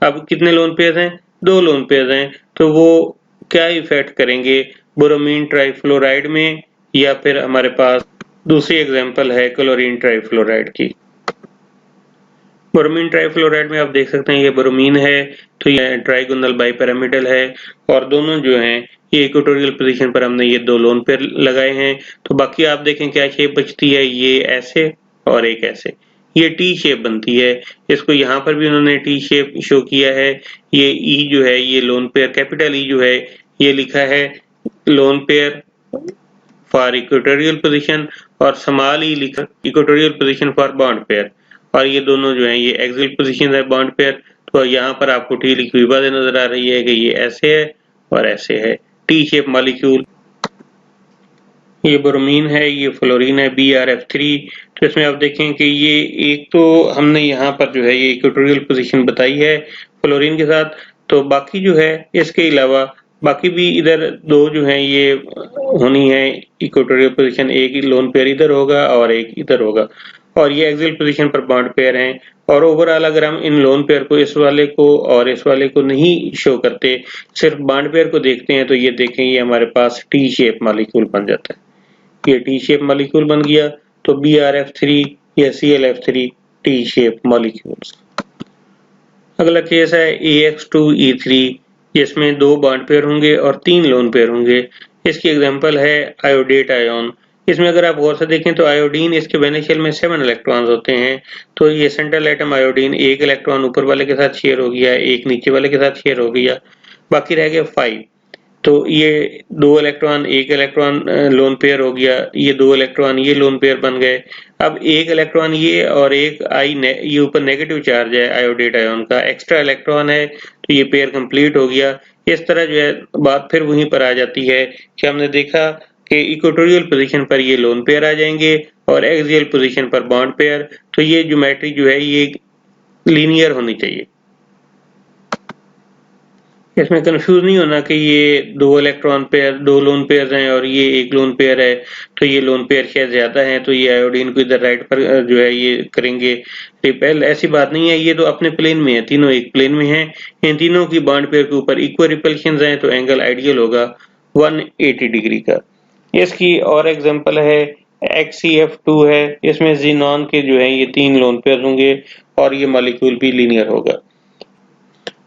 अब कितने लोन पेयर हैं, 2 लोन पेयर हैं। तो वो क्या इफेक्ट करेंगे ब्रोमीन ट्राइफ्लोराइड में, या फिर हमारे पास दूसरी एग्जांपल है क्लोरीन ट्राइफ्लोराइड की। ब्रोमीन ट्राइफ्लोराइड में आप देख सकते हैं ये ब्रोमीन है, तो ये ट्राइगोनल बाइपिरामिडल है और दोनों जो हैं ये इक्वेटोरियल पोजीशन पर हमने ये 2 लोन पेयर लगाए हैं। तो बाकी आप देखें क्या शेप बचती है, ये ऐसे और एक ऐसे, ये टी शेप बनती है। इसको यहाँ पर भी उन्होंने टी शेप शो किया है। ये ई जो है ये लोन पेयर, कैपिटल ई जो है ये लिखा है lone pair for equatorial position और स्मॉल ई लिखा equatorial position for bond pair, और ये दोनों जो है ये एक्सियल पोजीशन है बॉन्ड पेयर। तो यहाँ पर आपको टी लिखी हुई बातें नजर आ रही है कि ये ऐसे है और ऐसे है, टी शेप मॉलिक्यूल। ये ब्रोमीन है, ये फ्लोरीन है BrF3। तो इसमें आप देखें कि ये एक तो हमने यहाँ पर जो है ये इक्वेटोरियल पोजीशन बताई है फ्लोरीन के साथ, तो बाकी जो है इसके अलावा बाकी भी इधर दो जो है ये होनी है इक्वेटोरियल पोजीशन, एक ही लोन पेयर इधर होगा और एक इधर होगा, और ये एक्सियल पोजीशन पर बॉन्ड पेयर हैं। और ओवरऑल अगर हम इन लोन पेयर को इस वाले को और इस वाले को नहीं शो करते, सिर्फ बॉन्ड पेयर को देखते हैं, तो ये देखें ये हमारे पास टी शेप मॉलिक्यूल बन जाता है। ये टी शेप मॉलिक्यूल बन गया, तो BrF3 या ClF3 टी शेप मॉलिक्यूल्स। अगला केस है AX2E3, जिसमें 2 बॉन्ड पेयर होंगे और 3 लोन पेयर होंगे। इसकी एग्जांपल है आयोडेट आयन। इसमें अगर आप गौर से देखें तो आयोडीन इसके बेनिशियल में 7 इलेक्ट्रॉन्स होते हैं, तो ये सेंट्रल एटम आयोडीन एक इलेक्ट्रॉन ऊपर वाले के साथ शेयर हो गया, एक नीचे वाले के साथ शेयर हो गया, बाकी रह गया 5। तो ये 2 इलेक्ट्रॉन एक इलेक्ट्रॉन लोन पेयर हो गया, ये 2 इलेक्ट्रॉन ये लोन पेयर बन गए। अब एक इलेक्ट्रॉन ये और एक ये ऊपर नेगेटिव चार्ज है आयोडेट आयन का, एक्स्ट्रा इलेक्ट्रॉन है, तो ये पेयर कंप्लीट हो गया। इस तरह जो है बात फिर वहीं पर आ जाती है कि हमने देखा कि इक्वेटोरियल पोजीशन पर ये लोन पेयर आ जाएंगे और एक्सियल पोजीशन पर बॉन्ड पेयर, तो ये ज्योमेट्री जो है ये लीनियर होनी चाहिए। इसमें कंफ्यूज नहीं होना कि ये 2 इलेक्ट्रॉन पेयर 2 लोन पेयर हैं और ये एक लोन पेयर है, तो ये लोन पेयर शायद ज्यादा है तो ये आयोडीन को इधर राइट पर जो है ये करेंगे रिपेल। ऐसी बात नहीं है, ये तो अपने प्लेन में है, तीनों एक प्लेन में हैं। इन तीनों की बॉन्ड पेयर के ऊपर इक्वल रिपल्शंस हैं, तो एंगल आइडियल होगा 180 डिग्री का। इसकी और एग्जांपल है XCF2 है, इसमें ज़ीनॉन के जो है ये 3 लोन पेयर होंगे और ये मॉलिक्यूल भी लीनियर होगा।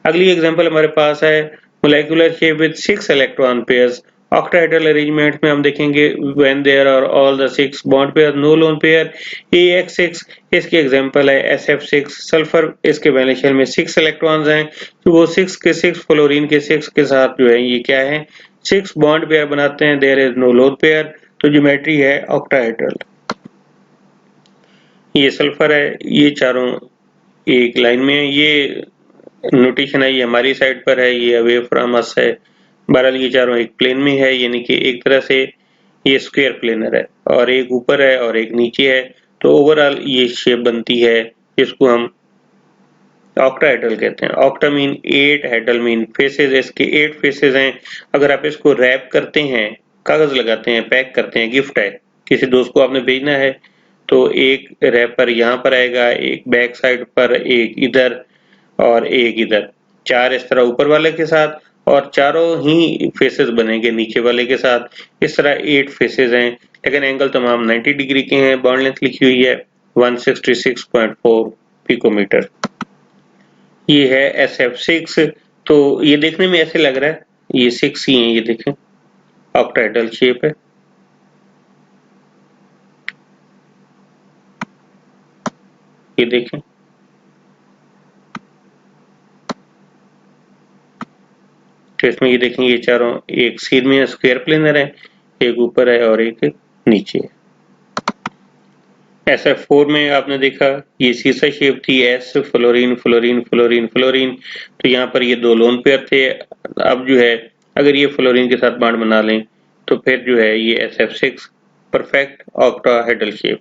अगली एग्जांपल हमारे पास है molecular shape with 6 electron pairs. Octahedral arrangement में हम देखेंगे when there are all the 6 bond pair no lone pair. AX6 इसकी एग्जांपल है SF6। सल्फर इसके बेनिशियल में 6 इलेक्ट्रॉन्स हैं, तो वो 6 के 6 फ्लोरीन के 6 के साथ जो है ये क्या है 6 बॉन्ड पेयर बनाते हैं, there is no lone pair, तो ज्योमेट्री है ऑक्टाहेड्रल। ये सल्फर है, ये चारों एक लाइन में है, ये नोटेशन है ये हमारी साइड पर है, ये अवे फ्रॉम अस है। बहरहाल ये चारों एक प्लेन में है, यानी कि एक तरह से ये स्क्वायर प्लेनर है और एक ऊपर है और एक नीचे है, तो ओवरऑल ये शेप बनती है, इसको हम ऑक्टाहेड्रल कहते हैं। ऑक्टा मीन 8, हेड्रल मीन फेसेस, इसके 8 फेसेस हैं। अगर आप इसको रैप करते हैं, कागज लगाते हैं, पैक करते हैं, गिफ्ट है किसी दोस्त को आपने भेजना है, तो एक रैपर यहाँ पर आएगा, एक बैक साइड पर, एक इधर और एक इधर, 4 इस तरह ऊपर वाले के साथ और चारों ही फेसेस बनेंगे नीचे वाले के साथ। इस तरह 8 फेसेस हैं, लेकिन एंगल तमाम 90 डिग्री के हैं। बॉन्ड लेंथ लिखी हुई है 166.4 पिकोमीटर। ये है SF6। तो ये देखने में ऐसे लग रहा है ये 6 ही हैं, ये देखें ऑक्टाहेड्रल शेप है। ये देखें, तो इसमें ये देखें ये चारों एक सीध में स्क्वायर प्लेनर है, एक ऊपर है और एक नीचे है। SF4 में आपने देखा ये सीसा शेप थी, S fluorine fluorine fluorine fluorine, तो यहाँ पर ये 2 लोन पेयर थे। अब जो है अगर ये फ्लोरीन के साथ बॉन्ड बना लें तो फिर जो है ये SF6 परफेक्ट ऑक्टाहेड्रल शेप।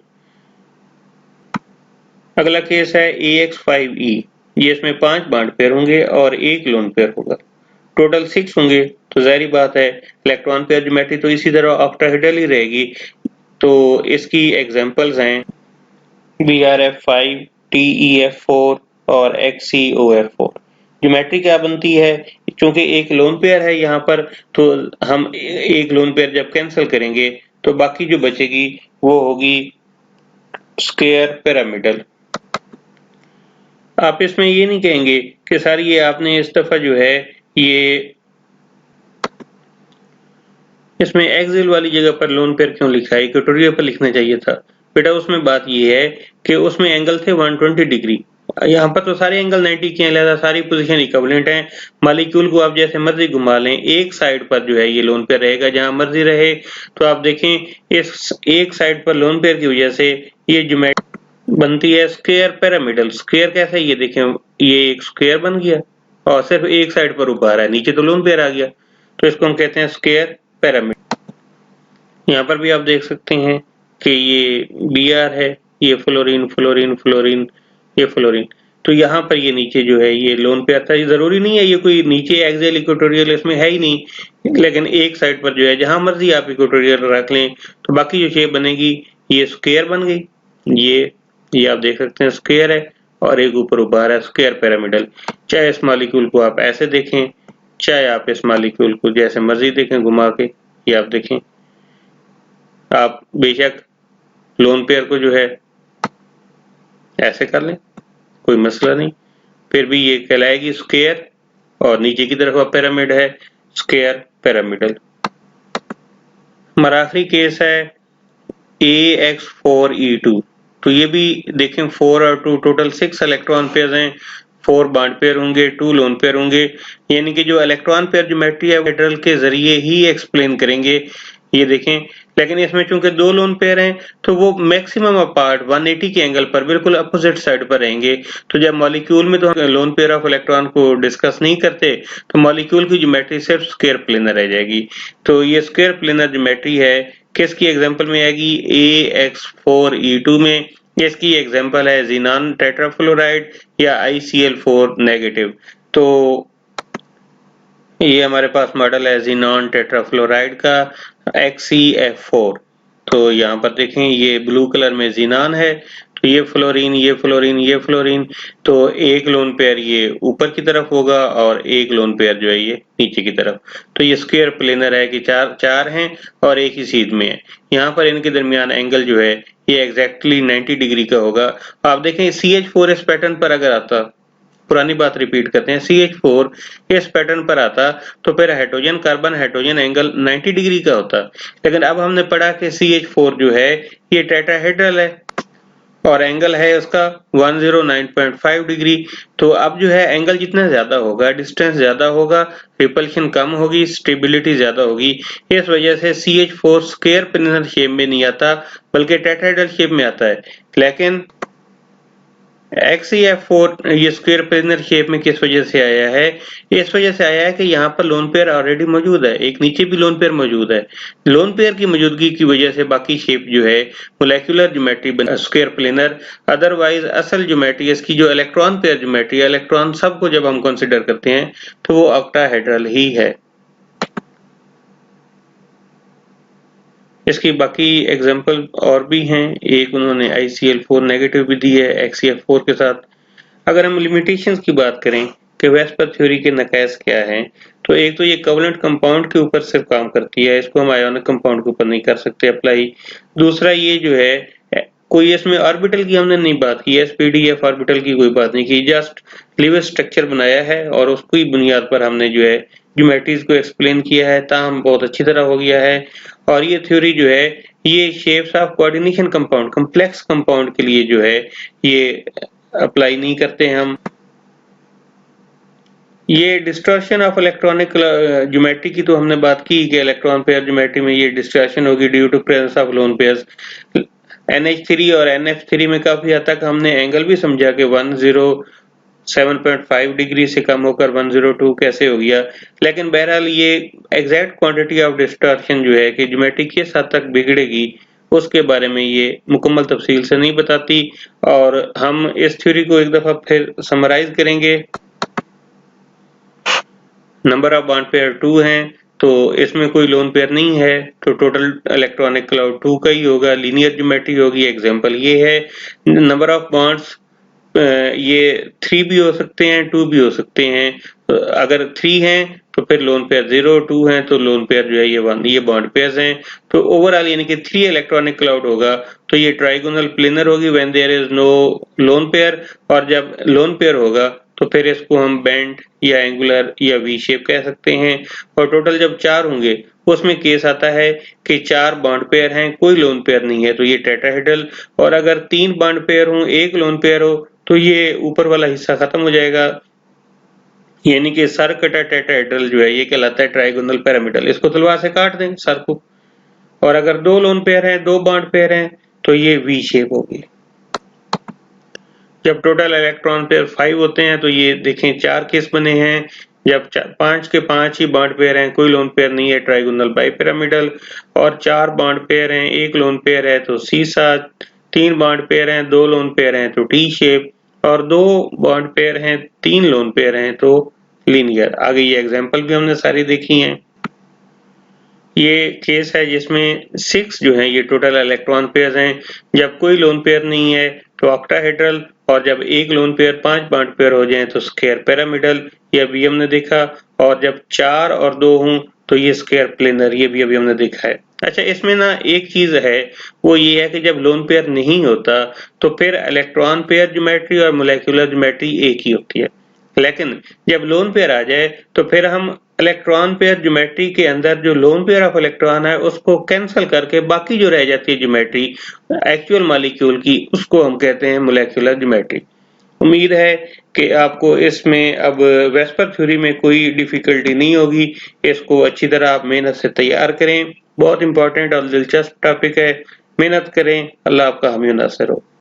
अगला केस है AX5E, ये इसमें 5 बॉन्ड पेयर होंगे और एक लोन पेयर होगा, टोटल 6 होंगे, तो जाहिर बात है इलेक्ट्रॉन पेयर ज्योमेट्री तो इसी तरह ऑक्टाहेड्रल ही रहेगी। तो इसकी एग्जांपल्स हैं BrF5, TeF4 और XCOF4। ज्योमेट्री क्या बनती है, चूंकि एक लोन पेयर है यहाँ पर, तो हम एक लोन पेयर जब कैंसिल करेंगे तो बाकी जो बचेगी वो होगी स्क्वायर पिरामिडल। आप इसमें ये नहीं कहेंगे कि सर ये आपने इस दफा जो है ये इसमें एक्सियल वाली जगह पर लोन पेयर क्यों लिखा है, इक्वेटोरियल पर लिखना चाहिए था। बेटा उसमें बात ये है कि उसमें एंगल थे 120 डिग्री। यहाँ पर तो सारे एंगल 90 के हैं, लिहाजा सारी पोजीशन इक्विवेलेंट हैं। मॉलिक्यूल को आप जैसे मर्जी घुमा लें, एक साइड पर जो है ये लोन पेयर रहेगा, जहां मर्जी रहे। तो आप देखें इस एक साइड पर लोन पेयर की वजह से ये ज्योमेट्री बनती है स्क्वायर पिरामिडल। स्क्वायर कैसे, ये देखें ये एक स्क्वायर बन गया और सिर्फ एक साइड पर ऊपर है, नीचे तो लोन पेयर आ गया, तो इसको हम कहते हैं स्क्वायर पिरामिड। यहाँ पर भी आप देख सकते हैं कि ये Br है, ये फ्लोरीन फ्लोरीन फ्लोरीन, ये फ्लोरीन। तो यहाँ पर ये नीचे जो है ये लोन पेयर था। ये जरूरी नहीं है ये कोई नीचे एक्सियल इक्वेटोरियल इसमें है ही नहीं, लेकिन एक साइड पर जो है जहां मर्जी आप इक्वेटोरियल रख लें तो बाकी जो शेप बनेगी ये स्क्वायर बन गई। ये आप देख सकते हैं स्क्वायर है और एक ऊपर उभार है स्क्वायर पिरामिडल। चाहे इस मॉलिक्यूल को आप ऐसे देखें, चाहे आप इस मॉलिक्यूल को जैसे मर्जी देखें घुमा के, ये आप देखें। आप बेशक लोन पेयर को जो है ऐसे कर लें, कोई मसला नहीं, फिर भी ये कहलाएगी स्क्वायर और नीचे की तरफ पिरामिड है स्क्वायर पिरामिडल। हमारा आखिरी केस है AX4E2। तो ये भी देखें 4 और 2 टोटल 6 इलेक्ट्रॉन पेयर हैं, 4 बॉन्ड पेयर होंगे, 2 लोन पेयर होंगे। यानी कि जो इलेक्ट्रॉन पेयर ज्योमेट्री है हेड्रल के जरिए ही एक्सप्लेन करेंगे। ये देखें, लेकिन इसमें चूंकि 2 लोन पेयर हैं तो वो मैक्सिमम अपार्ट 180 के एंगल पर बिल्कुल अपोजिट साइड पर रहेंगे। तो जब मॉलिक्यूल में तो हम लोन पेयर ऑफ इलेक्ट्रॉन को डिस्कस नहीं करते, तो मॉलिक्यूल की ज्योमेट्री सिर्फ स्क्वायर प्लेनर रह जाएगी। तो ये स्क्वायर प्लेनर ज्योमेट्री है, किसकी एग्जांपल में आएगी, AX4E2 में। इसकी एग्जांपल है ज़ीनान टेट्राफ्लोराइड या ICl4 नेगेटिव। तो ये हमारे पास मॉडल है ज़ीनान टेट्राफ्लोराइड का XeF4। तो यहाँ पर देखें ये ब्लू कलर में ज़ीनान है, तो ये फ्लोरीन ये फ्लोरीन ये फ्लोरीन। तो एक लोन पेयर ये ऊपर की तरफ होगा और एक लोन पेयर जो है ये नीचे की तरफ। तो ये स्क्वायर प्लेनर है कि चार हैं और एक ही सीध में है। यहाँ पर इनके दरमियान एंगल जो है ये एग्जैक्टली 90 डिग्री का होगा। आप देखें CH4 इस पैटर्न पर अगर आता, पुरानी बात रिपीट करते हैं, CH4 इस पैटर्न पर आता तो फिर hydrogen carbon hydrogen angle 90 degree का होता। लेकिन अब हमने पढ़ा कि CH4 जो है ये टेट्राहेड्रल है और एंगल है उसका 109.5 डिग्री। तो अब जो है एंगल जितना ज्यादा होगा, डिस्टेंस ज्यादा होगा, रिपल्शन कम होगी, स्टेबिलिटी ज्यादा होगी। इस वजह से CH4 स्क्वायर प्लेनर शेप में नहीं आता बल्कि टेट्राहेड्रल शेप में आता है। लेकिन XeF4 ये स्क्वायर प्लेनर शेप में किस वजह से आया है, इस वजह से आया है कि यहाँ पर लोन पेयर ऑलरेडी मौजूद है, एक नीचे भी लोन पेयर मौजूद है। लोन पेयर की मौजूदगी की वजह से बाकी शेप जो है मोलेकुलर ज्योमेट्री बना स्क्वायर प्लेनर। अदरवाइज असल ज्योमेट्री इसकी जो इलेक्ट्रॉन पेयर ज्योमेट्री, इलेक्ट्रॉन सब को जब हम कंसिडर करते हैं तो वो ऑक्टाहेड्रल ही है। इसकी बाकी एग्जाम्पल और भी हैं, एक उन्होंने ICl4 नेगेटिव भी दी है XeF4 के साथ। अगर हम लिमिटेशंस की बात करें कि वेस्पर थ्योरी के नकायस क्या हैं, तो एक तो ये कोवेलेंट कंपाउंड के ऊपर सिर्फ काम करती है, इसको हम आयोनिक कंपाउंड के ऊपर नहीं कर सकते अप्लाई। दूसरा ये जो है कोई इसमें ऑर्बिटल की हमने नहीं बात की, SPDF ऑर्बिटल की कोई बात नहीं की, जस्ट लिविस स्ट्रक्चर बनाया है और उसकी बुनियाद पर हमने जो है ज्योमेट्रीज को एक्सप्लेन किया है, ताहम बहुत अच्छी तरह हो गया है। और ये थ्योरी जो है ये shapes of coordination compound, complex compound के लिए जो है ये अप्लाई नहीं करते हैं हम। ये डिस्टॉर्शन ऑफ इलेक्ट्रॉनिक ज्योमेट्री की तो हमने बात की कि इलेक्ट्रॉन पेयर ज्योमेट्री में ये डिस्टॉर्शन होगी due to presence of lone pairs. NH3 और NF3 में काफी हद तक हमने एंगल भी समझा कि 107.5 डिग्री से कम होकर 102 कैसे हो गया। लेकिन बहरहाल ये एग्जैक्ट क्वांटिटी ऑफ डिस्टॉर्शन जो है कि ज्योमेट्री किस हद तक बिगड़ेगी उसके बारे में ये मुकम्मल तफसील से नहीं बताती। और हम इस थ्योरी को एक दफा फिर समराइज करेंगे। नंबर ऑफ बॉन्ड पेयर 2 हैं, तो इसमें कोई लोन पेयर नहीं है, तो टोटल इलेक्ट्रॉनिक क्लाउड 2 का ही होगा, लीनियर ज्योमेट्री होगी। एग्जांपल ये है। नंबर ऑफ बॉन्ड्स ये 3 भी हो सकते हैं, 2 भी हो सकते हैं। अगर 3 हैं तो फिर लोन पेयर 0, 2 हैं तो लोन पेयर जो है ये 1, ये बॉन्ड पेयर्स हैं। तो ओवरऑल यानी कि 3 इलेक्ट्रॉनिक क्लाउड होगा, तो ये ट्राइगोनल प्लेनर होगी when there is no lone pair. और जब लोन पेयर होगा तो फिर इसको हम बैंड या एंगुलर या वी शेप कह सकते हैं। और टोटल जब 4 होंगे उसमें केस आता है कि 4 बॉन्ड पेयर हैं, कोई लोन पेयर नहीं है, तो ये टेट्राहेड्रल। और अगर 3 बॉन्ड पेयर हों, 1 लोन पेयर हो, तो ये ऊपर वाला हिस्सा खत्म हो जाएगा, यानी कि सर कटा टेट्राहेड्रल जो है ये कहलाता है ट्राइगोनल पिरामिडल। इसको तलवार से काट दें सर को। और अगर 2 लोन पेयर हैं, 2 बॉन्ड पेयर हैं, तो ये वी शेप होगी। जब टोटल इलेक्ट्रॉन पेयर 5 होते हैं तो ये देखें 4 केस बने हैं। जब 5 के 5 ही बॉन्ड पेयर हैं, कोई लोन पेयर नहीं है, ट्राइगोनल बाइपिरामिडल। और 4 बॉन्ड पेयर हैं, 1 लोन पेयर है तो सीसा। 3 बॉन्ड पेयर हैं, 2 लोन पेयर हैं तो टी शेप। और 2 बॉन्ड पेयर हैं, 3 लोन पेयर हैं तो लीनियर। आगे ये एग्जांपल भी हमने सारी देखी हैं। ये केस है जिसमें 6 जो है ये टोटल इलेक्ट्रॉन पेयर हैं। जब कोई लोन पेयर नहीं है तो ऑक्टाहेड्रल, और जब 1 लोन पेयर 5 बॉन्ड पेयर हो जाएं तो स्क्वायर पिरामिडल, ये अभी हमने देखा। और जब 4 और 2 हों तो ये स्क्वायर प्लेनर, ये भी अभी हमने देखा है। अच्छा, इसमें ना एक चीज है, वो ये है कि जब लोन पेयर नहीं होता तो फिर इलेक्ट्रॉन पेयर ज्योमेट्री और मोलेकुलर ज्योमेट्री एक ही होती है। लेकिन जब लोन पेयर आ जाए तो फिर हम इलेक्ट्रॉन पेयर ज्योमेट्री के अंदर जो लोन पेयर ऑफ इलेक्ट्रॉन है उसको कैंसिल करके बाकी जो रह जाती है ज्योमेट्री एक्चुअल मॉलिक्यूल की, उसको हम कहते हैं मोलेकुलर ज्योमेट्री। उम्मीद है कि आपको इसमें अब वेस्पर थ्योरी में कोई डिफिकल्टी नहीं होगी। इसको अच्छी तरह आप मेहनत से तैयार करें। बहुत इंपॉर्टेंट और दिलचस्प टॉपिक है। मेहनत करें। अल्लाह आपका हामी नासिर हो।